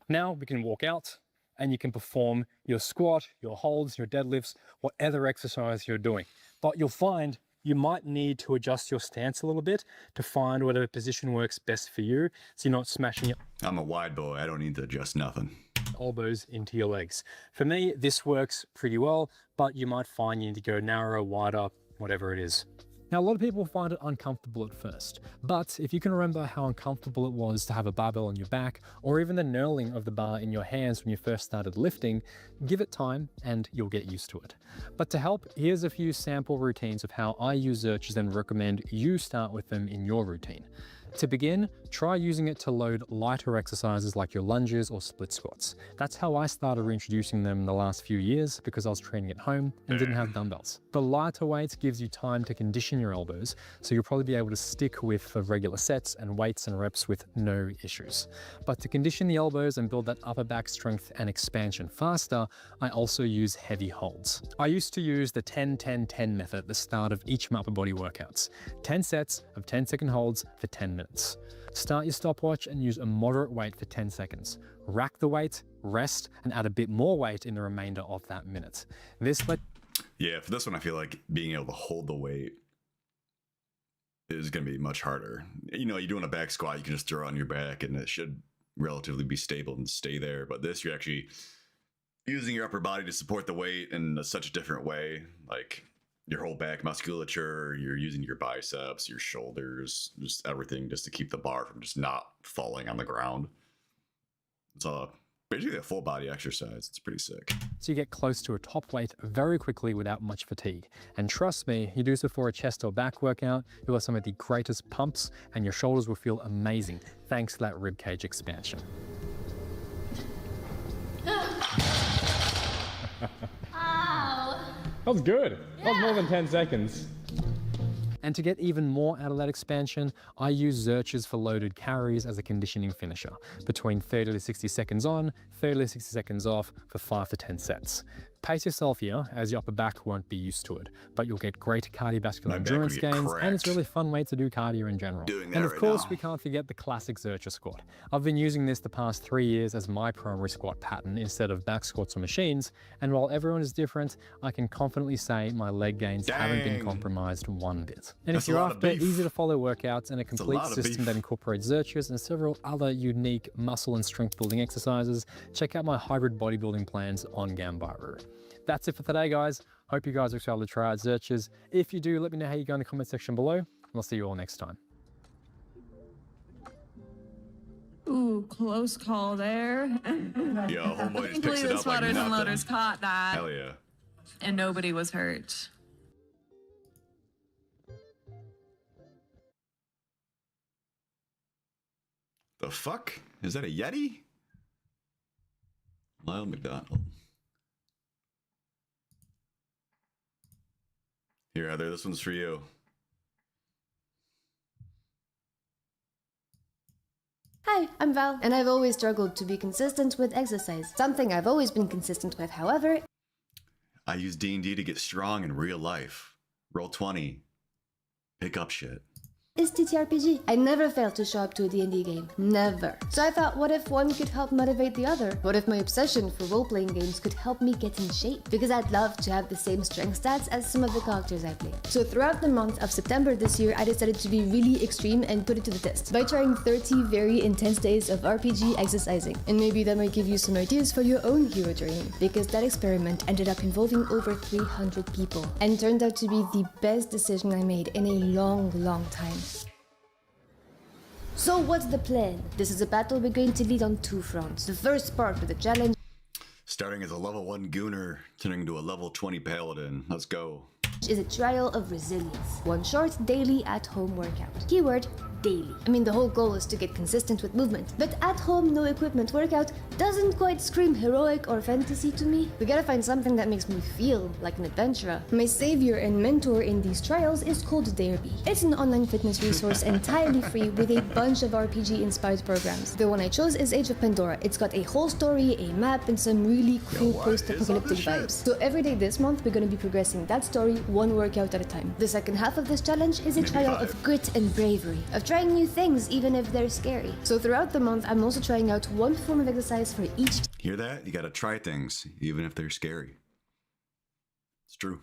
Now we can walk out and you can perform your squat, your holds, your deadlifts, whatever exercise you're doing. But you'll find you might need to adjust your stance a little bit to find whatever position works best for you, so you're not smashing it. I'm a wide boy. I don't need to adjust nothing. Elbows into your legs. For me, this works pretty well, but you might find you need to go narrower, wider, whatever it is. Now, a lot of people find it uncomfortable at first, but if you can remember how uncomfortable it was to have a barbell on your back, or even the knurling of the bar in your hands when you first started lifting, give it time and you'll get used to it. But to help, here's a few sample routines of how I use Zerchers and recommend you start with them in your routine. To begin, try using it to load lighter exercises like your lunges or split squats. That's how I started reintroducing them in the last few years because I was training at home and didn't have dumbbells. The lighter weight gives you time to condition your elbows, so you'll probably be able to stick with the regular sets and weights and reps with no issues. But to condition the elbows and build that upper back strength and expansion faster, I also use heavy holds. I used to use the 10-10-10 method at the start of each of my upper body workouts. 10 sets of 10-second holds for 10 minutes. Start your stopwatch and use a moderate weight for 10 seconds. Rack the weight, rest, and add a bit more weight in the remainder of that minute. Yeah, for this one, I feel like being able to hold the weight is going to be much harder. You know, you're doing a back squat, you can just throw it on your back and it should relatively be stable and stay there. But this, you're actually using your upper body to support the weight in such a different way. Like your whole back musculature, you're using your biceps, your shoulders, just everything just to keep the bar from just not falling on the ground. It's basically a full body exercise. It's pretty sick. So you get close to a top weight very quickly without much fatigue. And trust me, you do this before a chest or back workout, you'll have some of the greatest pumps and your shoulders will feel amazing thanks to that ribcage expansion. That was good. That was more than 10 seconds. And to get even more out of that expansion, I use Zerchers for loaded carries as a conditioning finisher, between 30 to 60 seconds on, 30 to 60 seconds off for 5 to 10 sets. Pace yourself here, as your upper back won't be used to it, but you'll get great cardiovascular endurance gains, and it's a really fun way to do cardio in general. And of course, we can't forget the classic Zercher squat. I've been using this the past 3 years as my primary squat pattern instead of back squats or machines, and while everyone is different, I can confidently say my leg gains haven't been compromised one bit. And if you're after easy to follow workouts and a complete system that incorporates Zerchers and several other unique muscle and strength building exercises, check out my hybrid bodybuilding plans on Gambaru. That's it for today, guys. Hope you guys are excited to try out Zerchers. If you do, let me know how you go in the comment section below, and I'll see you all next time. Ooh, close call there. Yo, homeboy just picks it up like nothing. nothing. And loaders caught that. Hell yeah. And nobody was hurt. The fuck? Is that a Yeti? Lyle McDonald. Here, Heather, this one's for you. Hi, I'm Val, and I've always struggled to be consistent with exercise. Something I've always been consistent with, however... I use D&D to get strong in real life. Roll 20. Pick up shit. is TTRPG. I never failed to show up to a D&D game. Never. So I thought, what if one could help motivate the other? What if my obsession for role-playing games could help me get in shape? Because I'd love to have the same strength stats as some of the characters I play. So throughout the month of September this year, I decided to be really extreme and put it to the test by trying 30 very intense days of RPG exercising. And maybe that might give you some ideas for your own hero training, because that experiment ended up involving over 300 people and turned out to be the best decision I made in a long time. So what's the plan? This is a battle we're going to lead on two fronts. The first part with the challenge Starting as a level 1 Gooner, turning into a level 20 Paladin. Let's go. is a trial of resilience. One short daily at-home workout. Keyword, daily. I mean, the whole goal is to get consistent with movement, but at-home no equipment workout doesn't quite scream heroic or fantasy to me. We gotta find something that makes me feel like an adventurer. My savior and mentor in these trials is called Derby. It's an online fitness resource entirely free with a bunch of RPG-inspired programs. The one I chose is Age of Pandora. It's got a whole story, a map, and some really cool post-apocalyptic vibes. So every day this month, we're gonna be progressing that story one workout at a time. The second half of this challenge is a trial of grit and bravery, of trying new things even if they're scary. So throughout the month, I'm also trying out one form of exercise for each. Hear that? You gotta try things, even if they're scary. It's true.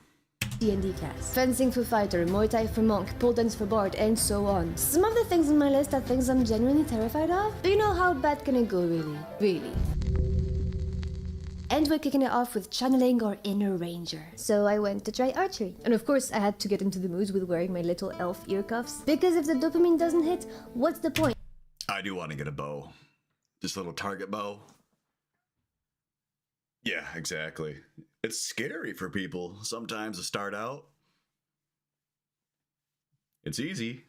D&D class. Fencing for fighter, Muay Thai for monk, pole dance for bard, and so on. Some of the things on my list are things I'm genuinely terrified of, but you know how bad can it go really. And we're kicking it off with channeling our inner ranger. So I went to try archery. And of course, I had to get into the mood with wearing my little elf ear cuffs. Because if the dopamine doesn't hit, what's the point? I do want to get a bow. Just a little target bow. Yeah, exactly. It's scary for people sometimes to start out. It's easy.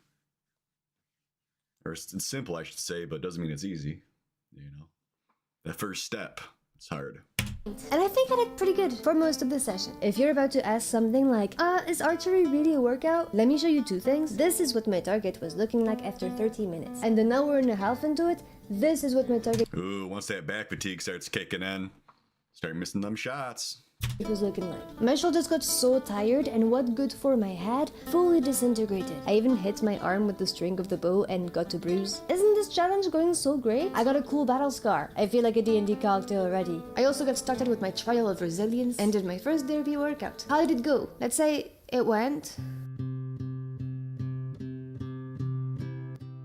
Or it's simple, I should say, but it doesn't mean it's easy. You know? That first step, it's hard. And I think I did pretty good for most of the session. If you're about to ask something like, is archery really a workout? Let me show you two things. This is what my target was looking like after 30 minutes. And an hour and a half into it, this is what my target Once that back fatigue starts kicking in, start missing them shots. It was looking like. My shoulders got so tired, and what good form I had fully disintegrated. I even hit my arm with the string of the bow and got a bruise. Isn't this challenge going so great? I got a cool battle scar. I feel like a D&D character already. I also got started with my trial of resilience and did my first derby workout. How did it go? Let's say it went.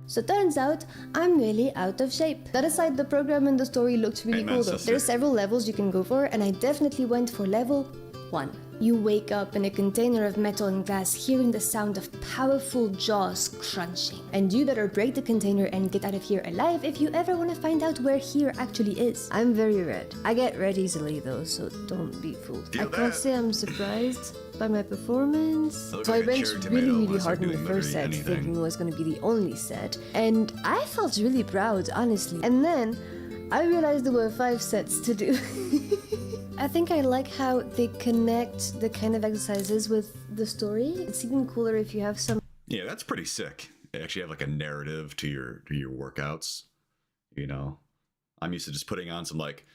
So turns out, I'm really out of shape. That aside, the program and the story looked really cool though. There are several levels you can go for, and I definitely went for level 1. You wake up in a container of metal and glass, hearing the sound of powerful jaws crunching. And you better break the container and get out of here alive if you ever want to find out where here actually is. I'm very red. I get red easily though, so don't be fooled. I can't say I'm surprised by my performance. So I went really hard in the first set, thinking it was going to be the only set. And I felt really proud, honestly. And then I realized there were 5 sets to do. I think I like how they connect the kind of exercises with the story. It's even cooler if you have some. Yeah, that's pretty sick. They actually have like a narrative to your workouts. You know, I'm used to just putting on some like,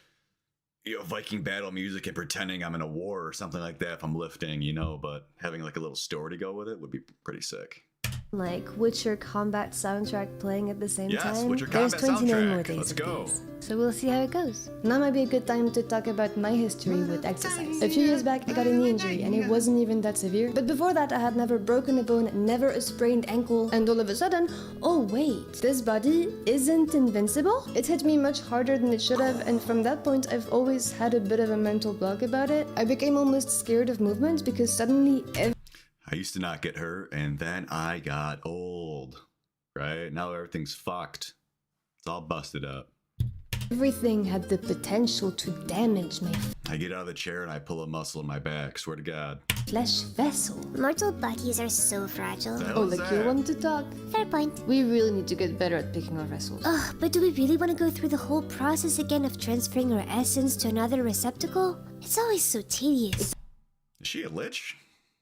Viking battle music and pretending I'm in a war or something like that if I'm lifting, but having like a little story to go with it would be pretty sick. Like Witcher combat soundtrack playing at the same time. Yes, Witcher There's combat 29 soundtrack. more days Let's of go. these. So we'll see how it goes. Now might be a good time to talk about my history with exercise. A few years back, I got a knee injury, and it wasn't even that severe. But before that, I had never broken a bone, never a sprained ankle, and all of a sudden, oh wait, this body isn't invincible? It hit me much harder than it should have, and from that point, I've always had a bit of a mental block about it. I became almost scared of movement because suddenly I used to not get hurt, and then I got old. Right? Now everything's fucked. It's all busted up. everything had the potential to damage my I get out of the chair and I pull a muscle in my back. Swear to God. flesh vessel. Mortal bodies are so fragile. Oh, look, you want to talk? Fair point. We really need to get better at picking our vessels. Ugh, but do we really want to go through the whole process again of transferring our essence to another receptacle? It's always so tedious. Is she a lich?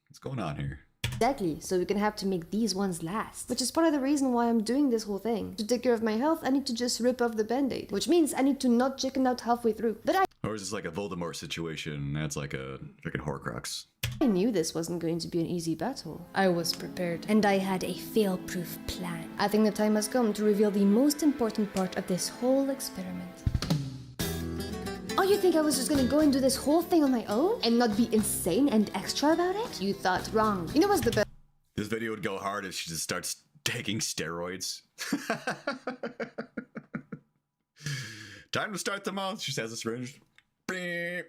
What's going on here? Exactly, so we're gonna have to make these ones last. Which is part of the reason why I'm doing this whole thing. To take care of my health, I need to just rip off the band-aid. Which means I need to not chicken out halfway through. But Or is this like a Voldemort situation? That's like a freaking Horcrux. I knew this wasn't going to be an easy battle. I was prepared. And I had a fail-proof plan. I think the time has come to reveal the most important part of this whole experiment. Oh, you think I was just gonna go and do this whole thing on my own? And not be insane and extra about it? You thought wrong. You know what's the best? This video would go hard if she just starts taking steroids. Time to start the month. She has a syringe. Beep.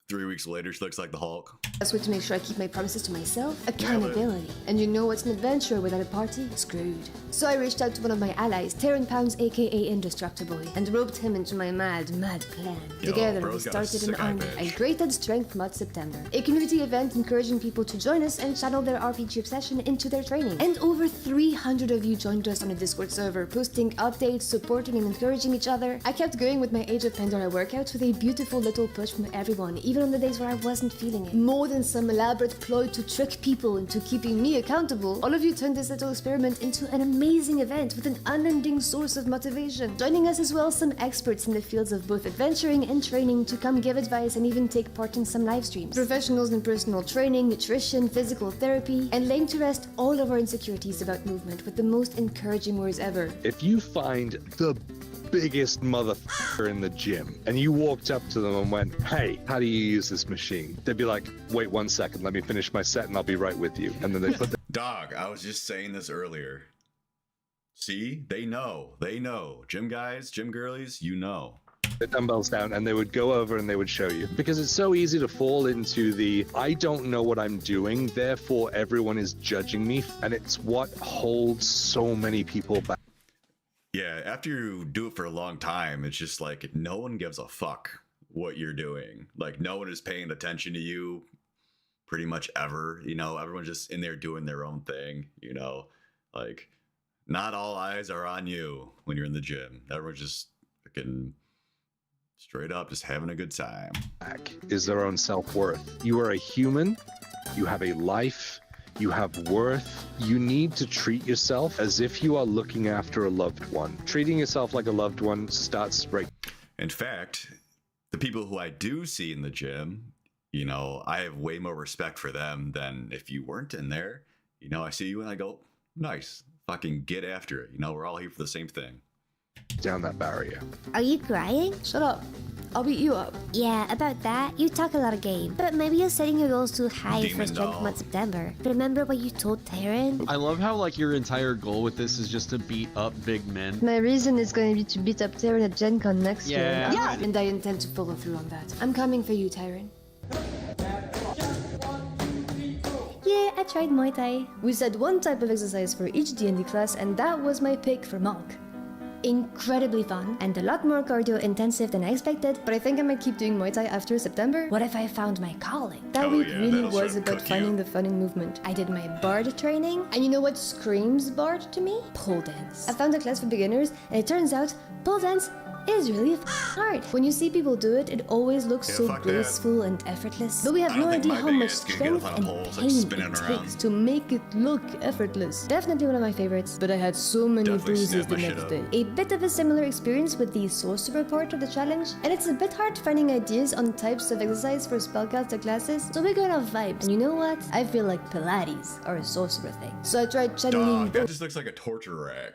3 weeks later, she looks like the Hulk. That's way to make sure I keep my promises to myself. Accountability. And you know what's an adventure without a party? Screwed. So I reached out to one of my allies, Terran Pounds aka Indestructible, and roped him into my mad plan. Together we started an army. I created Strength Mod September, a community event encouraging people to join us and channel their RPG obsession into their training. And over 300 of you joined us on a Discord server, posting updates, supporting and encouraging each other. I kept going with my Age of Pandora workouts with a beautiful little push from everyone, even on the days where I wasn't feeling it. More than some elaborate ploy to trick people into keeping me accountable, all of you turned this little experiment into an amazing event with an unending source of motivation. Joining us as well some experts in the fields of both adventuring and training to come give advice and even take part in some live streams. Professionals in personal training, nutrition, physical therapy, and laying to rest all of our insecurities about movement with the most encouraging words ever. If you find the biggest motherfucker in the gym and you walked up to them and went, "Hey, how do you use this machine?" They'd be like, "Wait 1 second, let me finish my set and I'll be right with you." And then they put Dog, I was just saying this earlier. See, they know. Gym guys, gym girlies, you know. the dumbbells down and they would go over and they would show you. Because it's so easy to fall into the, I don't know what I'm doing, therefore everyone is judging me. And it's what holds so many people back. Yeah, after you do it for a long time, it's just like no one gives a fuck what you're doing. Like no one is paying attention to you pretty much ever. You know, everyone's just in there doing their own thing, you know, like not all eyes are on you when you're in the gym. Everyone's just freaking straight up just having a good time. Is their own self-worth. You are a human, you have a life, you have worth. You need to treat yourself as if you are looking after a loved one. Treating yourself like a loved one starts right. In fact, the people who I do see in the gym, you know, I have way more respect for them than if you weren't in there. You know, I see you and I go, nice, fucking get after it. You know, we're all here for the same thing. Down that barrier. Are you crying? Shut up. I'll beat you up. Yeah, about that, you talk a lot of game. But maybe you're setting your goals too high for Strength Mod September. Remember what you told Taryn? I love how, like, your entire goal with this is just to beat up big men. My reason is going to be to beat up Taryn at Gen Con next year. Yeah, and I intend to follow through on that. I'm coming for you, Taryn. Yeah, I tried Muay Thai. We said one type of exercise for each D&D class, and that was my pick for Monk. Incredibly fun and a lot more cardio intensive than I expected, but I think I might keep doing Muay Thai after September. What if I found my calling? That week really was about finding the fun in movement. I did my bard training, and you know what screams bard to me? Pole dance. I found a class for beginners, and it turns out pole dance is really hard. When you see people do it, it always looks so graceful and effortless. But we have no idea how much strength and pain it takes to make it look effortless. Definitely one of my favorites, but I had so many bruises the next day. A bit of a similar experience with the sorcerer part of the challenge, and it's a bit hard finding ideas on types of exercise for spellcaster classes, so we're going off vibes. And you know what? I feel like Pilates or a sorcerer thing. So I tried channeling both. That just looks like a torture rack.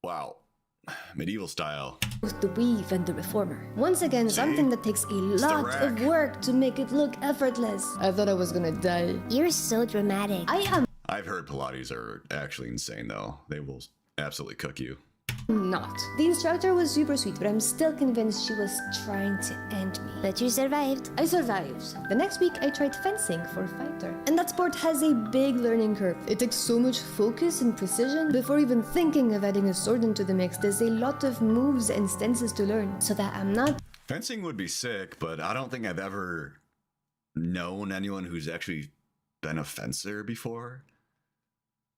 Wow. Medieval style. The weave and the reformer. Once again, something that takes a lot of work to make it look effortless. I thought I was gonna die. You're so dramatic. I am I've heard Pilates are actually insane though. They will absolutely cook you. not. The instructor was super sweet, but I'm still convinced she was trying to end me. But you survived. I survived. The next week, I tried fencing for fighter. And that sport has a big learning curve. It takes so much focus and precision. Before even thinking of adding a sword into the mix, there's a lot of moves and stances to learn, so that I'm not... Fencing would be sick, but I don't think I've ever known anyone who's actually been a fencer before.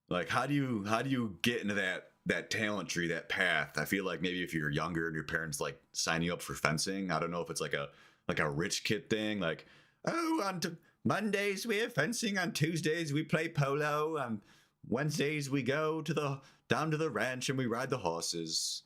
Like, how do you get into that talent tree, that path? I feel like maybe if you're younger and your parents like sign you up for fencing, I don't know if it's like a rich kid thing, like, oh, on Mondays we have fencing, on Tuesdays we play polo, on Wednesdays we go down to the ranch and we ride the horses.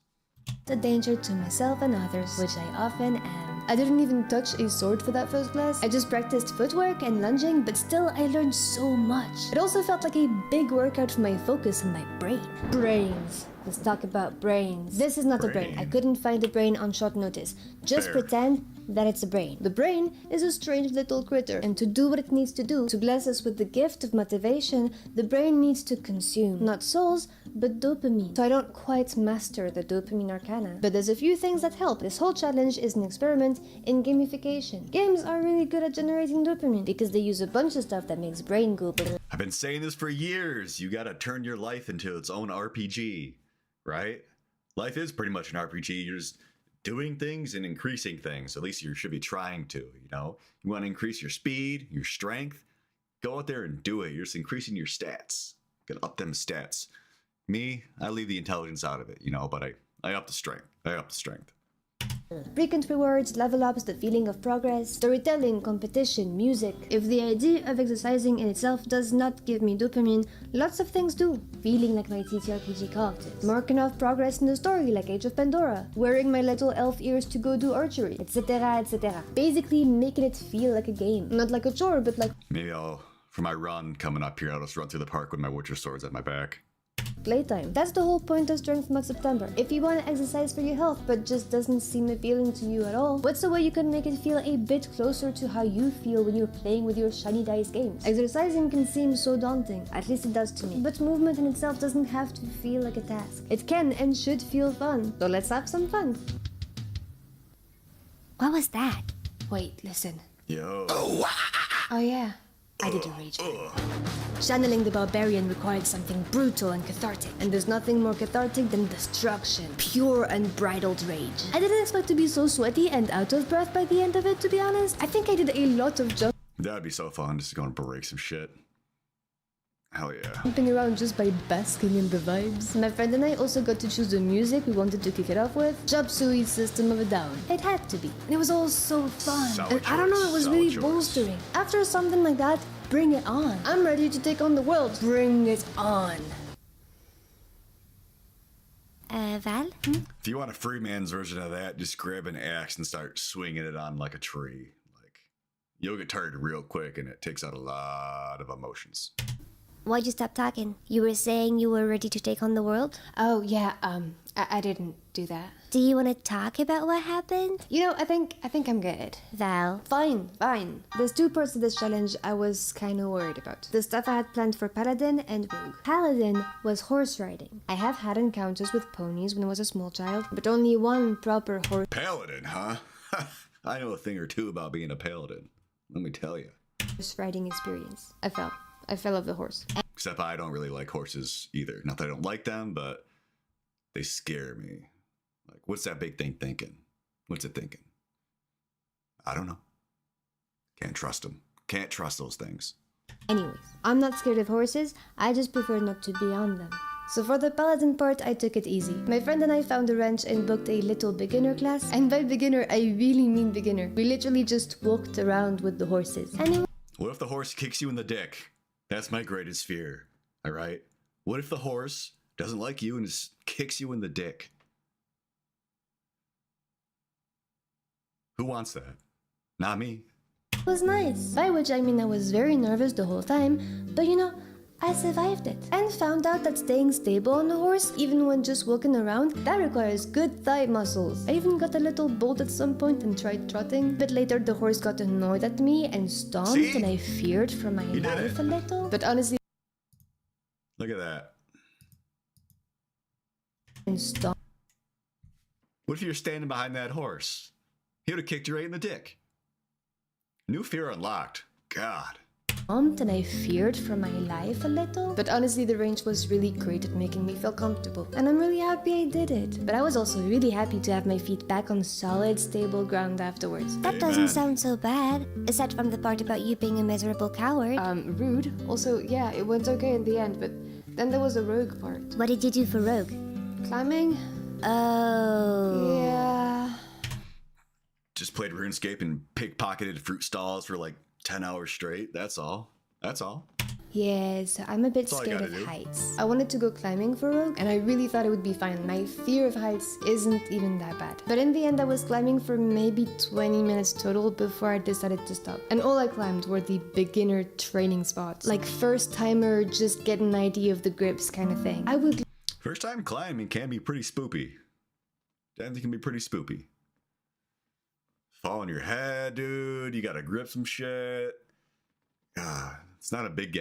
a danger to myself and others, which I often am. I didn't even touch a sword for that first class. I just practiced footwork and lunging, but still I learned so much. It also felt like a big workout for my focus and my brain. Brains. Let's talk about brains. This is not a brain. I couldn't find a brain on short notice. Just pretend that it's a brain. The brain is a strange little critter, and to do what it needs to do, to bless us with the gift of motivation, the brain needs to consume, not souls, but dopamine. So I don't quite master the dopamine arcana, but there's a few things that help. This whole challenge is an experiment in gamification. Games are really good at generating dopamine, because they use a bunch of stuff that makes brain go brrr. I've been saying this for years. You gotta turn your life into its own RPG, right? Life is pretty much an RPG. You're just doing things and increasing things. At least you should be trying to, you know? You want to increase your speed, your strength, go out there and do it. You're just increasing your stats. Gotta up them stats. Me, I leave the intelligence out of it, you know, but I up the strength. I up the strength. Frequent rewards, level ups, the feeling of progress, storytelling, competition, music. If the idea of exercising in itself does not give me dopamine, lots of things do. Feeling like my TTRPG characters, marking off progress in the story like Age of Pandora, wearing my little elf ears to go do archery, etc, etc. Basically making it feel like a game. Not like a chore, but like Maybe for my run coming up here, I'll just run through the park with my Witcher swords at my back. playtime. That's the whole point of Strength Mod September. If you want to exercise for your health but just doesn't seem appealing to you at all, what's the way you can make it feel a bit closer to how you feel when you're playing with your shiny dice games? Exercising can seem so daunting, at least it does to me, but movement in itself doesn't have to feel like a task. It can and should feel fun, so let's have some fun. What was that? Wait, listen. Yo. Oh yeah, I did a rage quit. Channeling the barbarian required something brutal and cathartic, and there's nothing more cathartic than destruction, pure unbridled rage. I didn't expect to be so sweaty and out of breath by the end of it, to be honest. I think I did a lot of That'd be so fun, just to go and break some shit. Hell yeah. jumping around just by basking in the vibes. My friend and I also got to choose the music we wanted to kick it off with. Chop Suey's System of a Down. It had to be. And it was all so fun. And I don't know, it was really bolstering. After something like that, bring it on. I'm ready to take on the world. Bring it on. Val? If you want a free man's version of that, just grab an axe and start swinging it on like a tree. Like, you'll get tired real quick, and it takes out a lot of emotions. Why'd you stop talking? You were saying you were ready to take on the world? Oh, yeah, I didn't do that. Do you want to talk about what happened? You know, I think I'm good. Val? Fine. There's two parts of this challenge I was kind of worried about. The stuff I had planned for Paladin and Rogue. Paladin was horse riding. I have had encounters with ponies when I was a small child, but only one proper horse. Paladin, huh? I know a thing or two about being a paladin. Let me tell you. Riding experience. I fell off the horse. Except I don't really like horses either. Not that I don't like them, but they scare me. Like, what's that big thing thinking? What's it thinking? I don't know. Can't trust them. Can't trust those things. Anyways, I'm not scared of horses. I just prefer not to be on them. So for the paladin part, I took it easy. My friend and I found a ranch and booked a little beginner class. And by beginner, I really mean beginner. We literally just walked around with the horses. Anyway. What if the horse kicks you in the dick? That's my greatest fear. All right? What if the horse doesn't like you and just kicks you in the dick? Who wants that? Not me. It was nice. By which I mean I was very nervous the whole time, but you know, I survived it. And found out that staying stable on the horse, even when just walking around, that requires good thigh muscles. I even got a little bold at some point and tried trotting, but later the horse got annoyed at me and stomped. See? And I feared for my life a little. But honestly... Look at that. And stomped. What if you're standing behind that horse? He would have kicked you right in the dick. New fear unlocked. God. And I feared for my life a little. But honestly, the range was really great at making me feel comfortable. And I'm really happy I did it. But I was also really happy to have my feet back on solid, stable ground afterwards. That doesn't sound so bad. Aside from the part about you being a miserable coward. Rude. Also, yeah, it went okay in the end, but then there was a rogue part. What did you do for rogue? Climbing? Oh. Yeah. Just played RuneScape and pickpocketed fruit stalls for like 10 hours straight. That's all. Yes, I'm a bit That's all you scared gotta of do. heights. I wanted to go climbing for a walk, and I really thought it would be fine. My fear of heights isn't even that bad. But in the end, I was climbing for maybe 20 minutes total before I decided to stop. And all I climbed were the beginner training spots. Like first timer, just get an idea of the grips kind of thing. I would... First time climbing can be pretty spoopy. It can be pretty spoopy. Fall on your head, dude. You gotta grip some shit. It's not a big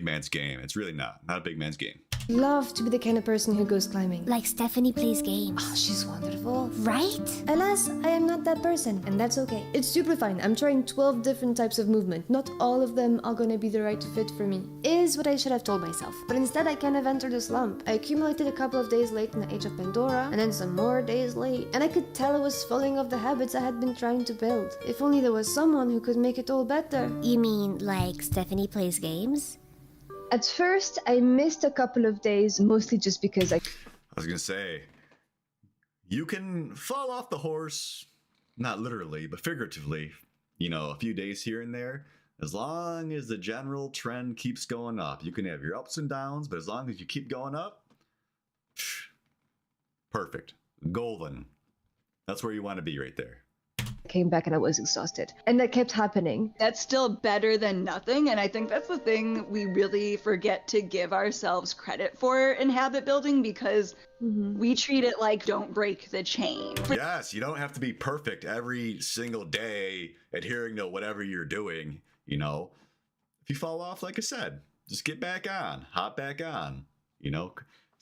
man's game. It's really not a big man's game. love to be the kind of person who goes climbing. Like Stephanie plays games. Oh, she's wonderful. Right? Alas, I am not that person, and that's okay. It's super fine. I'm trying 12 different types of movement. Not all of them are gonna be the right fit for me, is what I should have told myself. But instead, I kind of entered a slump. I accumulated a couple of days late in the age of Pandora, and then some more days late, and I could tell I was falling off the habits I had been trying to build. If only there was someone who could make it all better. You mean like Stephanie plays games? At first, I missed a couple of days, mostly just because I was gonna say, you can fall off the horse, not literally, but figuratively, you know, a few days here and there, as long as the general trend keeps going up. You can have your ups and downs, but as long as you keep going up, perfect. Golden. That's where you want to be right there. came back and I was exhausted. And that kept happening. That's still better than nothing, and I think that's the thing we really forget to give ourselves credit for in habit building, because we treat it like don't break the chain. Yes, you don't have to be perfect every single day adhering to whatever you're doing, you know. If you fall off, like I said, just get back on, hop back on, you know.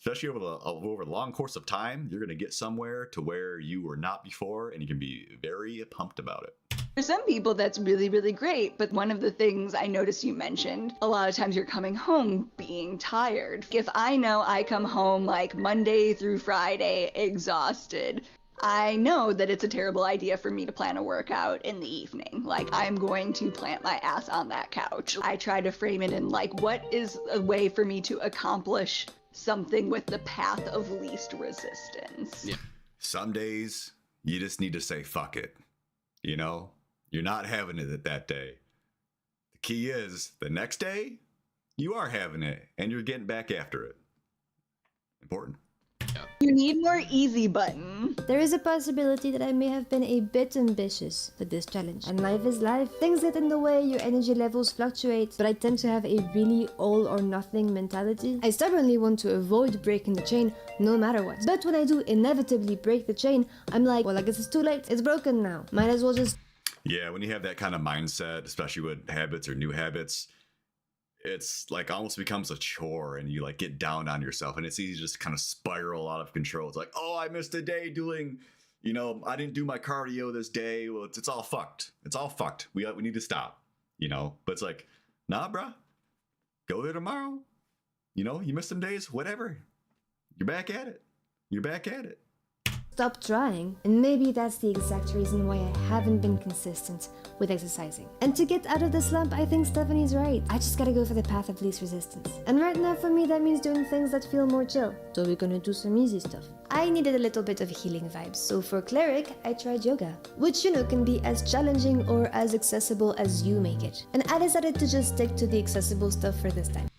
Especially over a long course of time, you're going to get somewhere to where you were not before, and you can be very pumped about it. For some people, that's really, really great. But one of the things I noticed you mentioned, a lot of times you're coming home being tired. If I know I come home like Monday through Friday exhausted, I know that it's a terrible idea for me to plan a workout in the evening. Like, I'm going to plant my ass on that couch. I try to frame it in like, what is a way for me to accomplish something with the path of least resistance? Yeah. Some days you just need to say fuck it. You know, you're not having it that day. The key is the next day you are having it and you're getting back after it. Important. You need more easy button. There is a possibility that I may have been a bit ambitious for this challenge. And life is life. Things get in the way, your energy levels fluctuate, but I tend to have a really all or nothing mentality. I stubbornly want to avoid breaking the chain no matter what. But when I do inevitably break the chain, I'm like, well, I guess it's too late. It's broken now. Might as well just... Yeah, when you have that kind of mindset, especially with habits or new habits, it's like almost becomes a chore, and you like get down on yourself, and it's easy to just kind of spiral out of control. It's like, oh, I missed a day doing, you know, I didn't do my cardio this day. Well, it's all fucked. It's all fucked. We need to stop, you know. But it's like, nah, bruh, go there tomorrow. You know, you missed some days, whatever. You're back at it. You're back at it. Stop trying, and maybe that's the exact reason why I haven't been consistent with exercising. And to get out of the slump, I think Stephanie's right. I just gotta go for the path of least resistance. And right now for me that means doing things that feel more chill. So we're gonna do some easy stuff. I needed a little bit of healing vibes, so for cleric, I tried yoga, which you know can be as challenging or as accessible as you make it. And I decided to just stick to the accessible stuff for this time.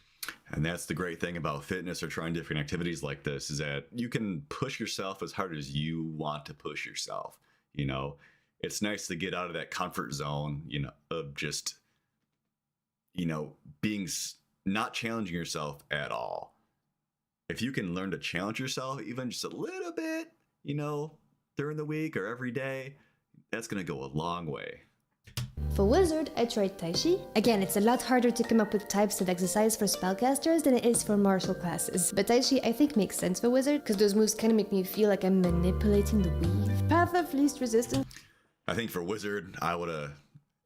And that's the great thing about fitness or trying different activities like this, is that you can push yourself as hard as you want to push yourself. You know, it's nice to get out of that comfort zone, you know, of just, you know, being not challenging yourself at all. If you can learn to challenge yourself even just a little bit, you know, during the week or every day, that's going to go a long way. For Wizard, I tried Tai Chi. Again, it's a lot harder to come up with types of exercise for spellcasters than it is for martial classes. But Tai Chi I think makes sense for Wizard, because those moves kind of make me feel like I'm manipulating the weave. Path of least resistance. I think for Wizard, I would have,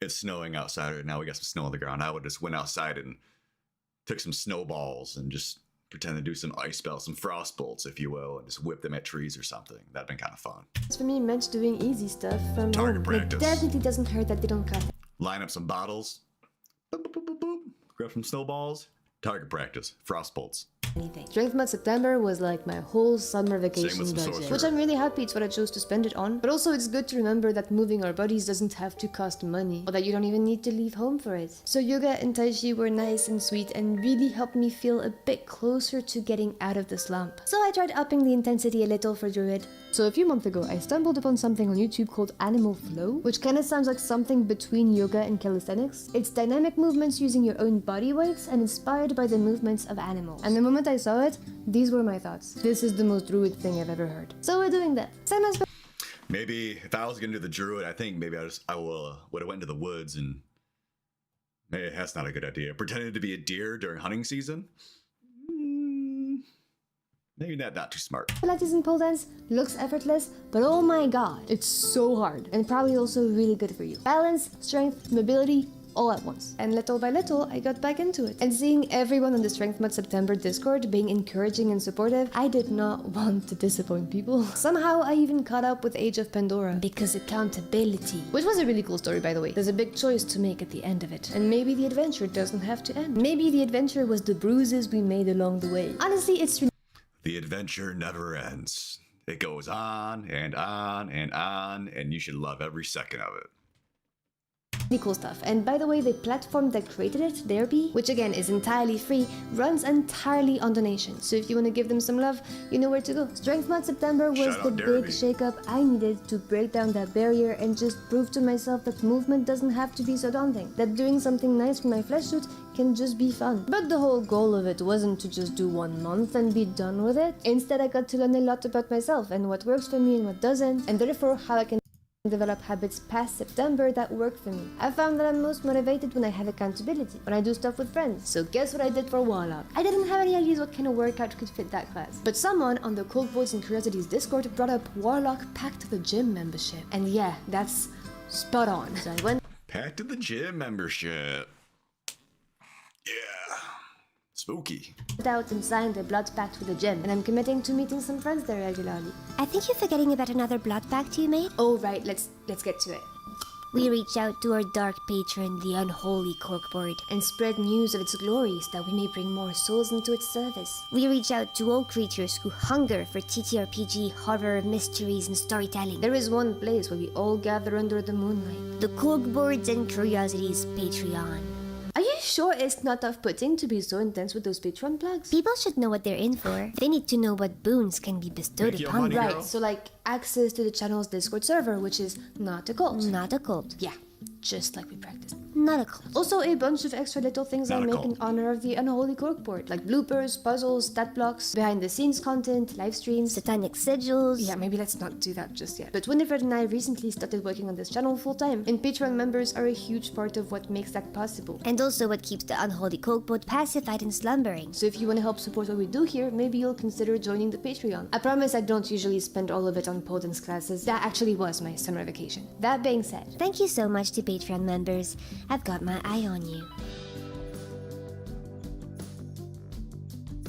it's snowing outside right now, we got some snow on the ground. I would just went outside and took some snowballs and just pretend to do some ice spells, some frost bolts, if you will, and just whip them at trees or something. That'd been kind of fun. It's for me meant doing easy stuff from Target home. practice. It definitely doesn't hurt that they don't cut. Line up some bottles, boop, boop, boop, boop, boop. Grab some snowballs, target practice, frost bolts. anything. Strength Month September was like my whole summer vacation with budget, sorcerer. which I'm really happy it's what I chose to spend it on. But also it's good to remember that moving our bodies doesn't have to cost money, or that you don't even need to leave home for it. So yoga and tai chi were nice and sweet and really helped me feel a bit closer to getting out of the slump. So I tried upping the intensity a little for Druid. So a few months ago, I stumbled upon something on YouTube called Animal Flow, which kind of sounds like something between yoga and calisthenics. It's dynamic movements using your own body weights and inspired by the movements of animals. And the moment I saw it, these were my thoughts. This is the most Druid thing I've ever heard. So we're doing that. Same as Maybe if I was gonna do the druid, I think maybe I would have went into the woods and maybe that's not a good idea. Pretended to be a deer during hunting season. Maybe not too smart. Pilates and pole dance looks effortless, but oh my god, it's so hard and probably also really good for you. Balance, strength, mobility, all at once. And little by little, I got back into it. And seeing everyone on the Strength Month September Discord being encouraging and supportive, I did not want to disappoint people. Somehow, I even caught up with Age of Pandora. Because accountability. Which was a really cool story, by the way. There's a big choice to make at the end of it. And maybe the adventure doesn't have to end. Maybe the adventure was the bruises we made along the way. Honestly, it's The adventure never ends. It goes on and on and on, and you should love every second of it. really cool stuff. And by the way, the platform that created it, Therapy, which again is entirely free, runs entirely on donation. So if you want to give them some love, you know where to go. Strength Month September was the big shakeup I needed to break down that barrier and just prove to myself that movement doesn't have to be so daunting. That doing something nice for my flesh suit can just be fun. But the whole goal of it wasn't to just do 1 month and be done with it. Instead, I got to learn a lot about myself and what works for me and what doesn't, and therefore how I can develop habits past September that work for me. I found that I'm most motivated when I have accountability, when I do stuff with friends. So guess what I did for Warlock? I didn't have any ideas what kind of workout could fit that class. But someone on the Cold Boards and Curiosities Discord brought up Warlock Pack to the Gym membership. And yeah, that's spot on. So I went Pack to the Gym membership. Yeah. Spooky. out and signed a blood pact with the gym, and I'm committing to meeting some friends there regularly. I think you're forgetting about another blood pact you made. Oh right, let's get to it. We reach out to our dark patron, the unholy Corkboard, and spread news of its glories that we may bring more souls into its service. We reach out to all creatures who hunger for TTRPG, horror, mysteries, and storytelling. There is one place where we all gather under the moonlight. The Corkboards and Curiosities Patreon. Are you sure it's not off-putting to be so intense with those Patreon plugs? People should know what they're in for. They need to know what boons can be bestowed upon them. Right, so like access to the channel's Discord server, which is not a cult. Not a cult. Yeah, just like we practiced. Not a cult. Also a bunch of extra little things I make in honor of the unholy Corkboard, like bloopers, puzzles, stat blocks, behind-the-scenes content, live streams, satanic sigils. Yeah, maybe let's not do that just yet. But Winifred and I recently started working on this channel full-time, and Patreon members are a huge part of what makes that possible. And also what keeps the unholy Corkboard pacified and slumbering. So if you want to help support what we do here, maybe you'll consider joining the Patreon. I promise I don't usually spend all of it on pole dance classes. That actually was my summer vacation. That being said, thank you so much to Patreon members. I've got my eye on you.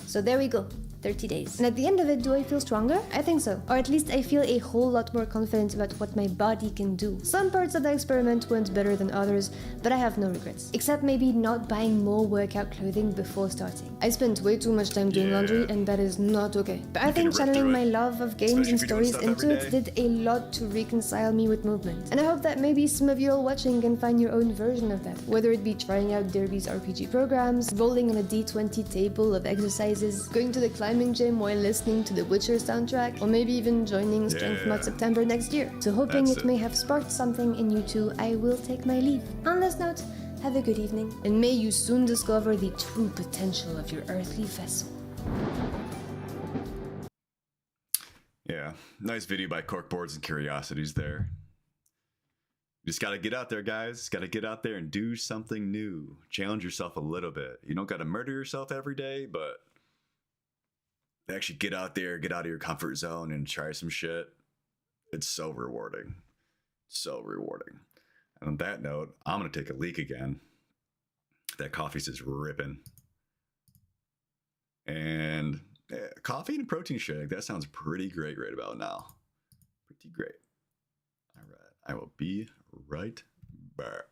So there we go. 30 days. And at the end of it, do I feel stronger? I think so. Or at least I feel a whole lot more confident about what my body can do. Some parts of the experiment went better than others, but I have no regrets. Except maybe not buying more workout clothing before starting. I spent way too much time doing laundry, and that is not okay. But I think channeling my love of games and stories into it did a lot to reconcile me with movement. And I hope that maybe some of you all watching can find your own version of that. Whether it be trying out Derby's RPG programs, rolling on a D20 table of exercises, going to the climbing gym while listening to the Witcher soundtrack, or maybe even joining Strength Month September next year. So hoping it may have sparked something in you too, I will take my leave. On this note, have a good evening, and may you soon discover the true potential of your earthly vessel. Yeah, nice video by Corkboards and Curiosities there. You just gotta get out there, guys. Gotta get out there and do something new. Challenge yourself a little bit. You don't gotta murder yourself every day, but actually get out there, get out of your comfort zone and try some shit. It's so rewarding. So rewarding. And on that note, I'm gonna take a leak again. That coffee's just ripping. And yeah, coffee and a protein shake, that sounds pretty great right about now. Pretty great. All right, I will be right back.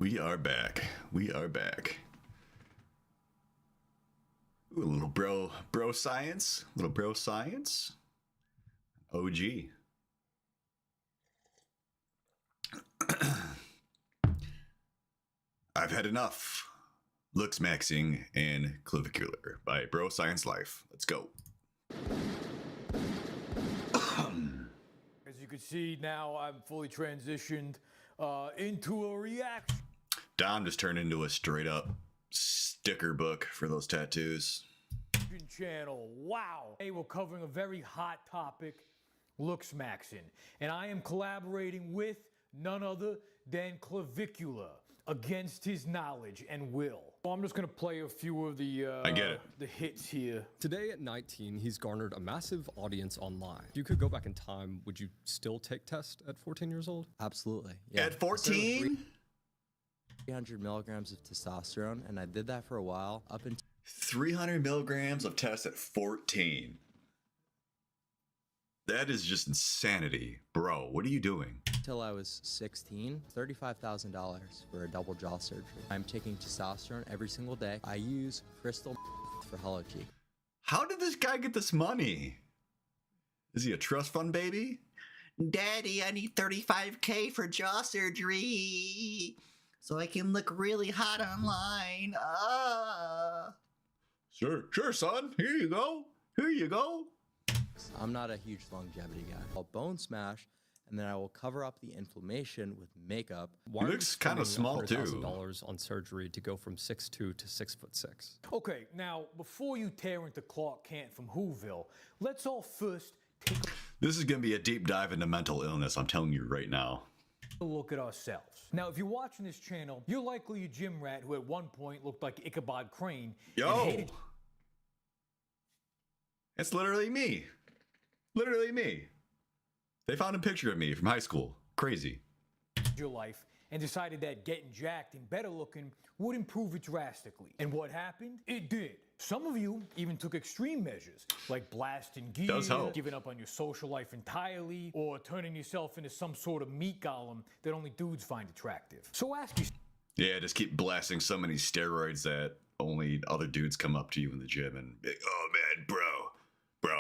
We are back. We are back. Ooh, a little bro science. Little bro science. OG. I've had enough. Looks maxing and clavicular by Bro Science Life. Let's go. As you can see now, I'm fully transitioned into a reaction Dom just turned into a straight up sticker book for those tattoos. channel. Wow. Today we're covering a very hot topic, looks maxing, and I am collaborating with none other than Clavicular against his knowledge and will. Well, I'm just gonna play a few of the I get it. The hits here. Today at 19, he's garnered a massive audience online. If you could go back in time, would you still take test at 14 years old? Absolutely. Yeah. At 14? 300 milligrams of testosterone, and I did that for a while up until 300 milligrams of test at 14. That is just insanity. Bro, what are you doing? I was 16, $35,000 for a double jaw surgery. I'm taking testosterone every single day. I use crystal for Hello Cheek. How did this guy get this money? Is he a trust fund baby? Daddy, I need 35K for jaw surgery so I can look really hot online. Sure, son. Here you go. Here you go. I'm not a huge longevity guy. I'll bone smash, and then I will cover up the inflammation with makeup. He looks kind of small too. $100,000 on surgery to go from 6'2" to 6'6". Okay, now before you tear into Clark Kent from Whoville, let's all first take This is going to be a deep dive into mental illness, I'm telling you right now. a look at ourselves. Now, if you're watching this channel, you're likely a gym rat who at one point looked like Ichabod Crane. Yo! It's literally me. Literally me. They found a picture of me from high school. Crazy. Your life and decided that getting jacked and better looking would improve it drastically. And what happened? It did. Some of you even took extreme measures, like blasting gear, Does help. giving up on your social life entirely, or turning yourself into some sort of meat golem that only dudes find attractive. So ask yourself, Yeah, just keep blasting so many steroids that only other dudes come up to you in the gym and be like, oh man, bro,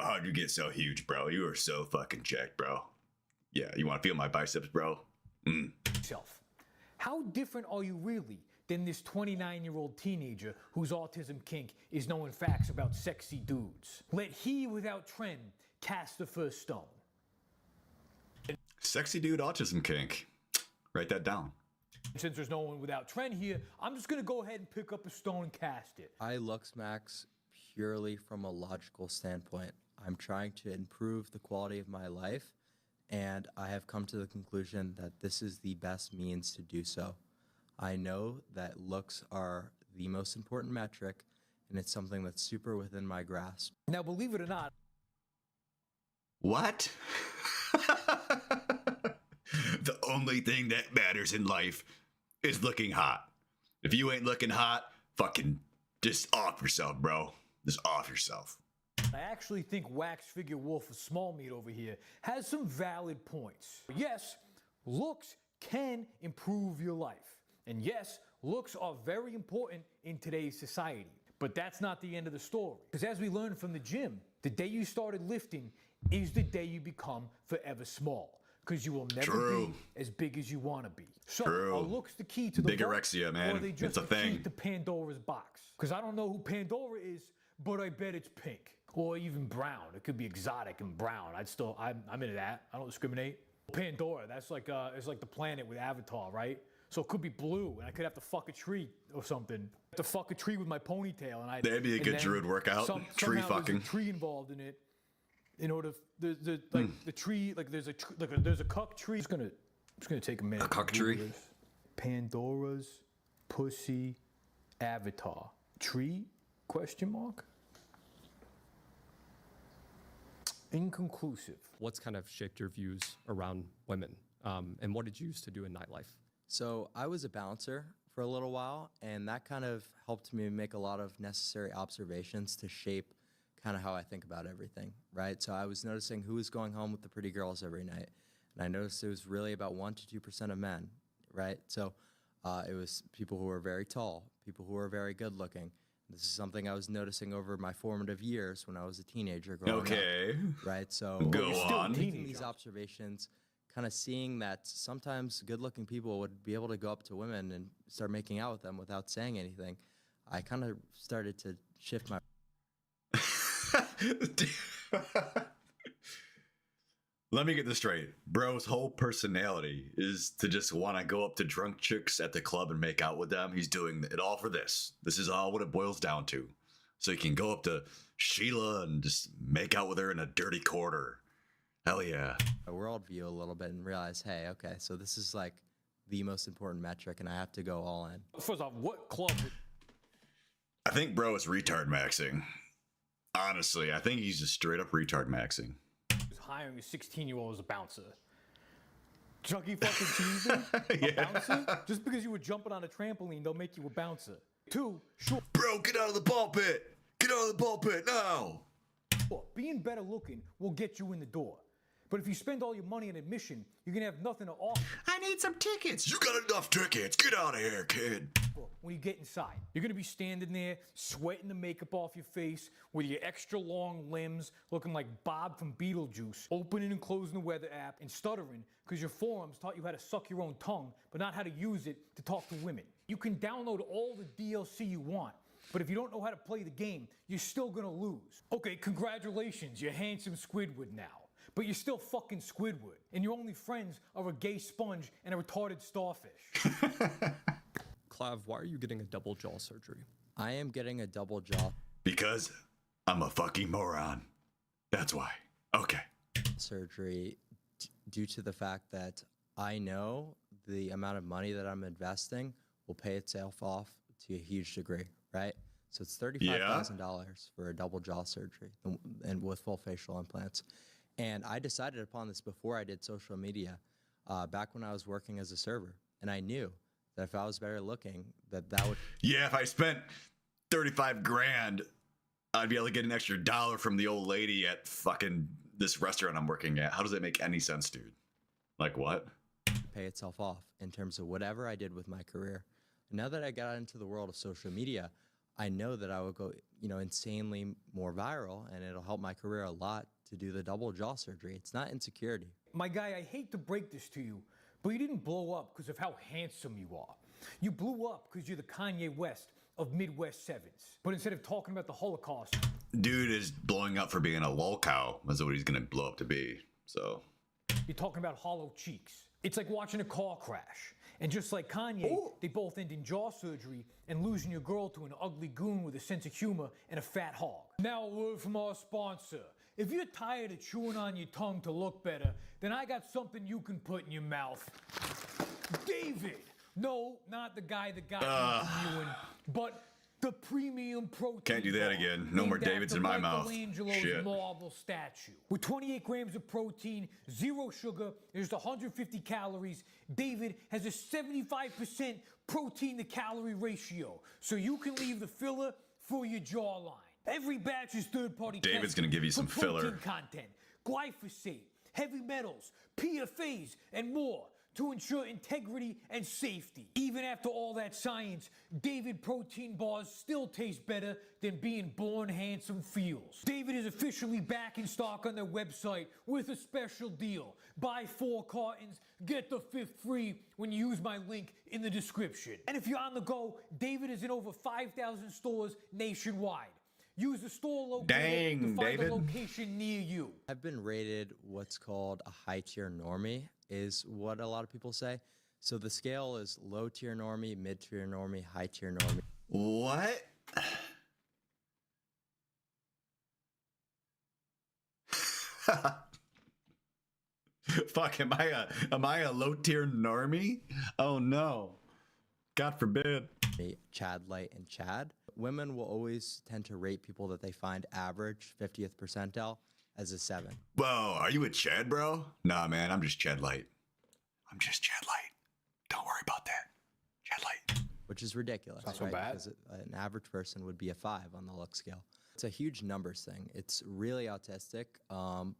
how'd you get so huge, bro? You are so fucking jacked, bro. Yeah, you want to feel my biceps, bro? how different are you really than this 29-year-old teenager whose autism kink is knowing facts about sexy dudes? Let he without trend cast the first stone. Sexy dude autism kink. Write that down. Since there's no one without trend here, I'm just gonna go ahead and pick up a stone and cast it. I looks max purely from a logical standpoint. I'm trying to improve the quality of my life, and I have come to the conclusion that this is the best means to do so. I know that looks are the most important metric, and it's something that's super within my grasp. Now, believe it or not, What? The only thing that matters in life is looking hot. If you ain't looking hot, fucking just off yourself, bro. Just off yourself. I actually think Wax Figure Wolf of Small Meat over here has some valid points. Yes, looks can improve your life. And yes, looks are very important in today's society. But that's not the end of the story. Because as we learned from the gym, the day you started lifting is the day you become forever small. Because you will never be as big as you want to be. So are looks the key to the Bigorexia, vault, man. or are they just It's a the key thing. to Pandora's box? Because I don't know who Pandora is, but I bet it's pink. Or even brown. It could be exotic and brown. I'm into that. I don't discriminate. Pandora, that's like it's like the planet with Avatar, right? So it could be blue, and I could have to fuck a tree or something. I have to fuck a tree with my ponytail, and That'd be a good druid workout. Tree somehow fucking. There's a tree involved in it. In order, the tree, like there's a cuck tree. It's gonna take a minute. A cuck tree. Pandora's pussy avatar tree? Question mark. Inconclusive. What's kind of shaped your views around women? And what did you used to do in nightlife? So I was a bouncer for a little while, and that kind of helped me make a lot of necessary observations to shape kind of how I think about everything, right? So I was noticing who was going home with the pretty girls every night, and I noticed it was really about 1 to 2% of men, right? So It was people who were very tall, people who were very good looking. This is something I was noticing over my formative years when I was a teenager growing up. Right? So Go on. Making these observations, kind of seeing that sometimes good-looking people would be able to go up to women and start making out with them without saying anything. I kind of started to shift my... Let me get this straight. Bro's whole personality is to just want to go up to drunk chicks at the club and make out with them. He's doing it all for this. This is all what it boils down to. So he can go up to Sheila and just make out with her in a dirty corner. Hell yeah. A worldview a little bit and realize, hey, okay, so this is like the most important metric and I have to go all in. First off, what club? I think bro is retard maxing. Honestly, I think he's just straight up retard maxing. Hiring a 16-year-old as a bouncer. Chucky fucking Cheesy? A bouncer? Just because you were jumping on a trampoline, they'll make you a bouncer. 2, sure. Bro, get out of the ball pit! Get out of the ball pit now! Being better looking will get you in the door. But if you spend all your money on admission, you're gonna have nothing to offer. I need some tickets! You got enough tickets! Get out of here, kid! When you get inside, you're gonna be standing there, sweating the makeup off your face, with your extra long limbs, looking like Bob from Beetlejuice, opening and closing the weather app, and stuttering because your forums taught you how to suck your own tongue, but not how to use it to talk to women. You can download all the DLC you want, but if you don't know how to play the game, you're still gonna lose. Okay, congratulations, you're handsome Squidward now. But you're still fucking Squidward, and your only friends are a gay sponge and a retarded starfish. Clav, why are you getting a double jaw surgery? I am getting a double jaw. Because I'm a fucking moron. That's why. Okay. Surgery due to the fact that I know the amount of money that I'm investing will pay itself off to a huge degree, right? So it's $35,000 for a double jaw surgery and with full facial implants. And I decided upon this before I did social media, back when I was working as a server. And I knew that if I was better looking, that would... Yeah, if I spent 35 grand, I'd be able to get an extra $1 from the old lady at fucking this restaurant I'm working at. How does that make any sense, dude? Like what? Pay itself off in terms of whatever I did with my career. And now that I got into the world of social media, I know that I will go, insanely more viral, and it'll help my career a lot to do the double jaw surgery. It's not insecurity. My guy, I hate to break this to you, but you didn't blow up because of how handsome you are. You blew up because you're the Kanye West of Midwest Sevens. But instead of talking about the Holocaust... Dude is blowing up for being a lol cow. That's what he's gonna blow up to be, so... You're talking about hollow cheeks. It's like watching a car crash. And just like Kanye, they both end in jaw surgery and losing your girl to an ugly goon with a sense of humor and a fat hog. Now a word from our sponsor. If you're tired of chewing on your tongue to look better, then I got something you can put in your mouth. David! No, not the guy that got you and but the premium protein. Can't do that again. No more Davids in my mouth. Shit. Marble statue. With 28 grams of protein, 0 sugar, there's 150 calories. David has a 75% protein to calorie ratio, so you can leave the filler for your jawline. Every batch is third-party tested. David's gonna give you some filler. Content, glyphosate, heavy metals, PFAs, and more to ensure integrity and safety. Even after all that science, David protein bars still taste better than being born handsome feels. David is officially back in stock on their website with a special deal. Buy 4 cartons, get the 5th free when you use my link in the description. And if you're on the go, David is in over 5,000 stores nationwide. Use the store locator to find a location near you. I've been rated what's called a high-tier normie, is what a lot of people say. So the scale is low-tier normie, mid-tier normie, high-tier normie. What? Fuck, am I a low-tier normie? Oh no. God forbid. Chad Light and Chad. Women will always tend to rate people that they find average, 50th percentile, as a 7. Whoa, are you a Chad, bro? Nah, man, I'm just Chad Light. I'm just Chad Light. Don't worry about that. Chad Light. Which is ridiculous, not so bad. Because an average person would be a 5 on the look scale. It's a huge numbers thing. It's really autistic,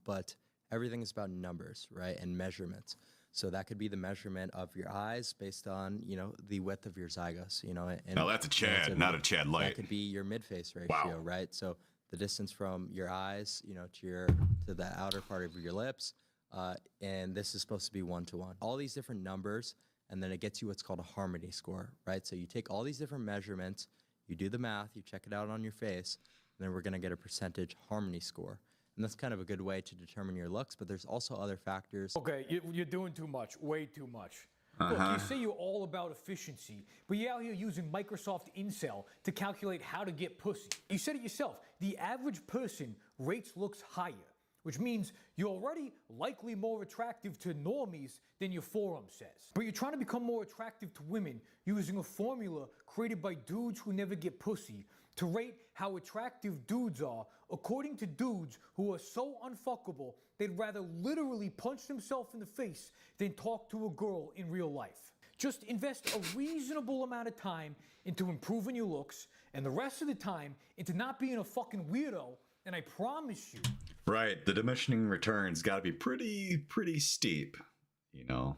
but everything is about numbers, right, and measurements. So that could be the measurement of your eyes based on, you know, the width of your zygos, you know. And Now that's a Chad, not a Chad Light. That could be your mid-face ratio, Wow. right? So the distance from your eyes, you know, to the outer part of your lips, and this is supposed to be 1-to-1. All these different numbers, and then it gets you what's called a harmony score, right? So you take all these different measurements, you do the math, you check it out on your face, and then we're going to get a percentage harmony score. And that's kind of a good way to determine your looks, but there's also other factors. Okay, you're doing too much, way too much. Look, you say you're all about efficiency, but you're out here using Microsoft Incel to calculate how to get pussy. You said it yourself, the average person rates looks higher, which means you're already likely more attractive to normies than your forum says. But you're trying to become more attractive to women using a formula created by dudes who never get pussy to rate how attractive dudes are according to dudes who are so unfuckable they'd rather literally punch themselves in the face than talk to a girl in real life. Just invest a reasonable amount of time into improving your looks and the rest of the time into not being a fucking weirdo, and I promise you. Right, the diminishing returns got to be pretty steep, you know.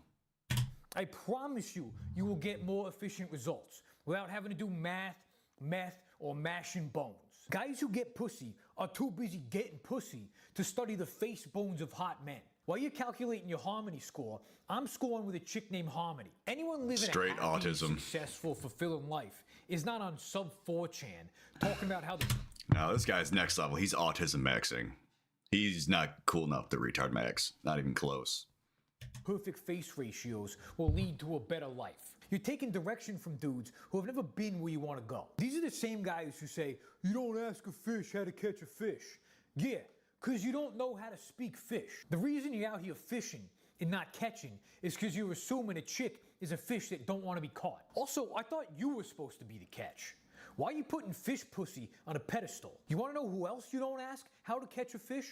I promise you, you will get more efficient results without having to do math, meth, or mashing bones. Guys who get pussy are too busy getting pussy to study the face bones of hot men. While you're calculating your harmony score, I'm scoring with a chick named Harmony. Anyone living Straight a happy, autism. successful, fulfilling life is not on sub 4chan talking about how the No, this guy's next level. He's autism maxing. He's not cool enough to retard max. Not even close. perfect face ratios will lead to a better life. You're taking direction from dudes who have never been where you want to go. These are the same guys who say, you don't ask a fish how to catch a fish. Yeah, because you don't know how to speak fish. The reason you're out here fishing and not catching is because you're assuming a chick is a fish that don't want to be caught. Also, I thought you were supposed to be the catch. Why are you putting fish pussy on a pedestal? You want to know who else you don't ask how to catch a fish?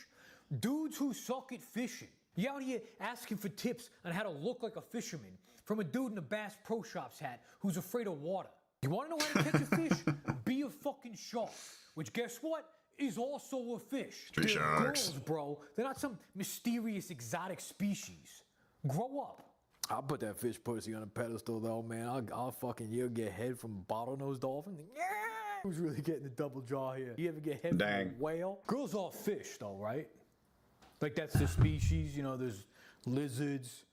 Dudes who suck at fishing. You're out here asking for tips on how to look like a fisherman from a dude in a Bass Pro Shops hat who's afraid of water. You want to know how to catch a fish? Be a fucking shark, which guess what? Is also a fish. They're sharks. Girls, bro. They're not some mysterious exotic species. Grow up. I'll put that fish pussy on a pedestal though, man. I'll fucking, you'll get head from a bottlenose dolphin. Yeah! Who's really getting the double jaw here? You ever get head from a whale? Girls are fish though, right? Like that's the species, you know, there's lizards,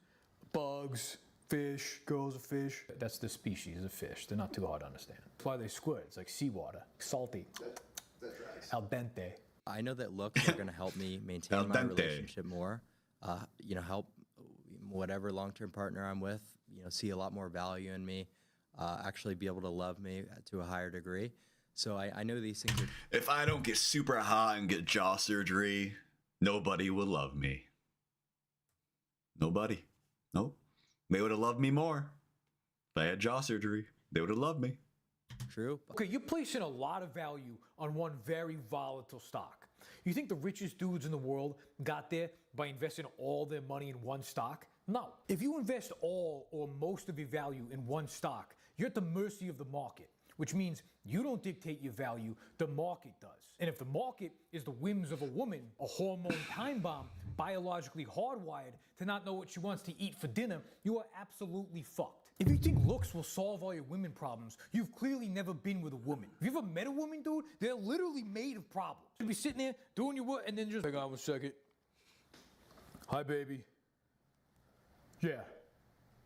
bugs, fish, girls are fish. That's the species of fish. They're not too hard to understand. That's why they squirt. It's like seawater, salty, al dente. I know that looks are going to help me maintain my relationship more. You know, help whatever long-term partner I'm with, you know, see a lot more value in me, actually be able to love me to a higher degree. So I know these things are... If I don't get super hot and get jaw surgery, nobody will love me. Nobody. Nope. They would have loved me more. If I had jaw surgery, they would have loved me. True. Okay, you're placing a lot of value on one very volatile stock. You think the richest dudes in the world got there by investing all their money in one stock? No. If you invest all or most of your value in one stock, you're at the mercy of the market, which means you don't dictate your value, the market does. And if the market is the whims of a woman, a hormone time bomb, biologically hardwired to not know what she wants to eat for dinner, you are absolutely fucked. If you think looks will solve all your women problems, you've clearly never been with a woman. Have you ever met a woman, dude? They're literally made of problems. You'd be sitting there doing your work and then just, hang on 1 second. Hi, baby. Yeah.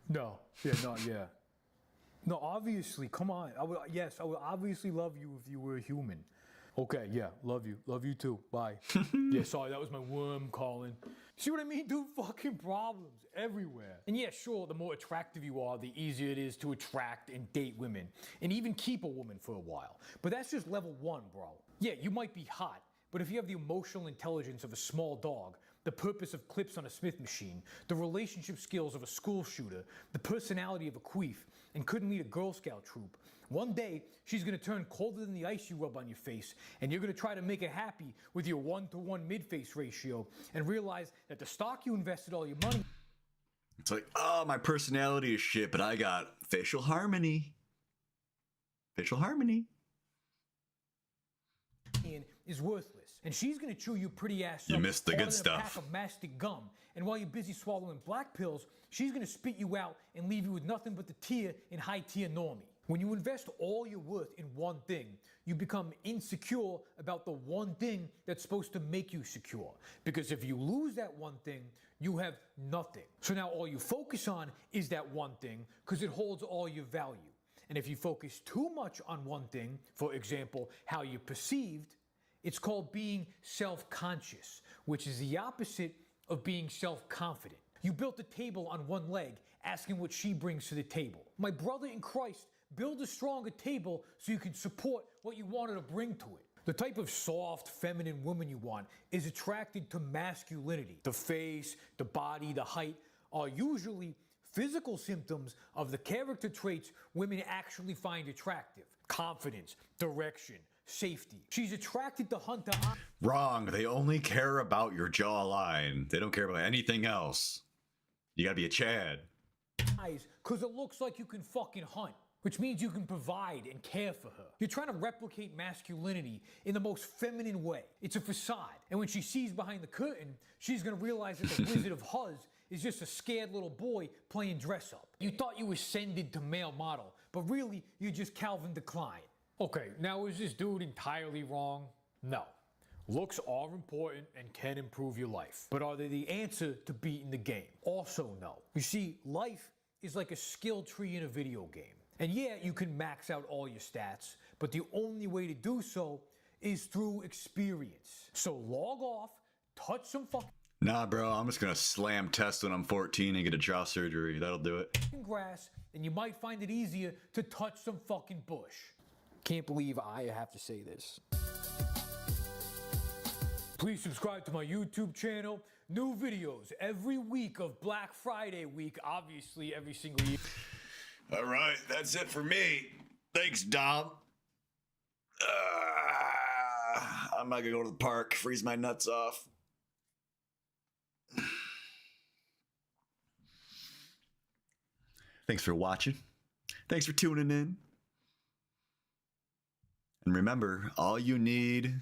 No. Yeah, not yeah. No, obviously, come on. I would obviously love you if you were a human. Okay, yeah, love you. Love you too. Bye. Yeah, sorry, that was my worm calling. See what I mean, dude? Fucking problems everywhere. And yeah, sure, the more attractive you are, the easier it is to attract and date women, and even keep a woman for a while. But that's just level 1, bro. Yeah, you might be hot, but if you have the emotional intelligence of a small dog, the purpose of clips on a Smith machine, the relationship skills of a school shooter, the personality of a queef, and couldn't lead a Girl Scout troop, one day she's gonna turn colder than the ice you rub on your face, and you're gonna try to make her happy with your 1-to-1 mid-face ratio, and realize that the stock you invested all your money. It's like, oh, my personality is shit, but I got facial harmony. Facial harmony. Is worthless. and she's gonna chew you pretty ass You up missed the harder good than a stuff. pack of mastic gum. And while you're busy swallowing black pills, she's gonna spit you out and leave you with nothing but the tier in high tier normie. When you invest all your worth in one thing, you become insecure about the one thing that's supposed to make you secure. Because if you lose that one thing, you have nothing. So now all you focus on is that one thing because it holds all your value. And if you focus too much on one thing, for example, how you're perceived, it's called being self-conscious, which is the opposite of being self-confident. You built a table on one leg, asking what she brings to the table. My brother in Christ, build a stronger table so you can support what you wanted to bring to it. The type of soft, feminine woman you want is attracted to masculinity. The face, the body, the height are usually physical symptoms of the character traits women actually find attractive. Confidence, direction, safety. She's attracted to hunter. Wrong. They only care about your jawline. They don't care about anything else. You gotta be a Chad. Eyes, because it looks like you can fucking hunt, which means you can provide and care for her. You're trying to replicate masculinity in the most feminine way. It's a facade. And when she sees behind the curtain, she's gonna realize that the Wizard of Huz is just a scared little boy playing dress up. You thought you ascended to male model, but really you're just Calvin Klein. Okay, now is this dude entirely wrong? No. Looks are important and can improve your life. But are they the answer to beating the game? Also no. You see, life is like a skill tree in a video game. And yeah, you can max out all your stats, but the only way to do so is through experience. So log off, touch some fucking Nah, bro, I'm just gonna slam test when I'm 14 and get a jaw surgery. That'll do it. grass, and you might find it easier to touch some fucking bush. Can't believe I have to say this. Please subscribe to my YouTube channel. New videos every week of Black Friday week, obviously every single year. All right, that's it for me. Thanks, Dom. I'm not gonna go to the park, freeze my nuts off. Thanks for watching. Thanks for tuning in. And remember, all you need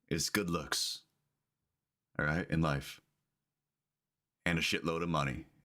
is good looks. All right, in life. And a shitload of money.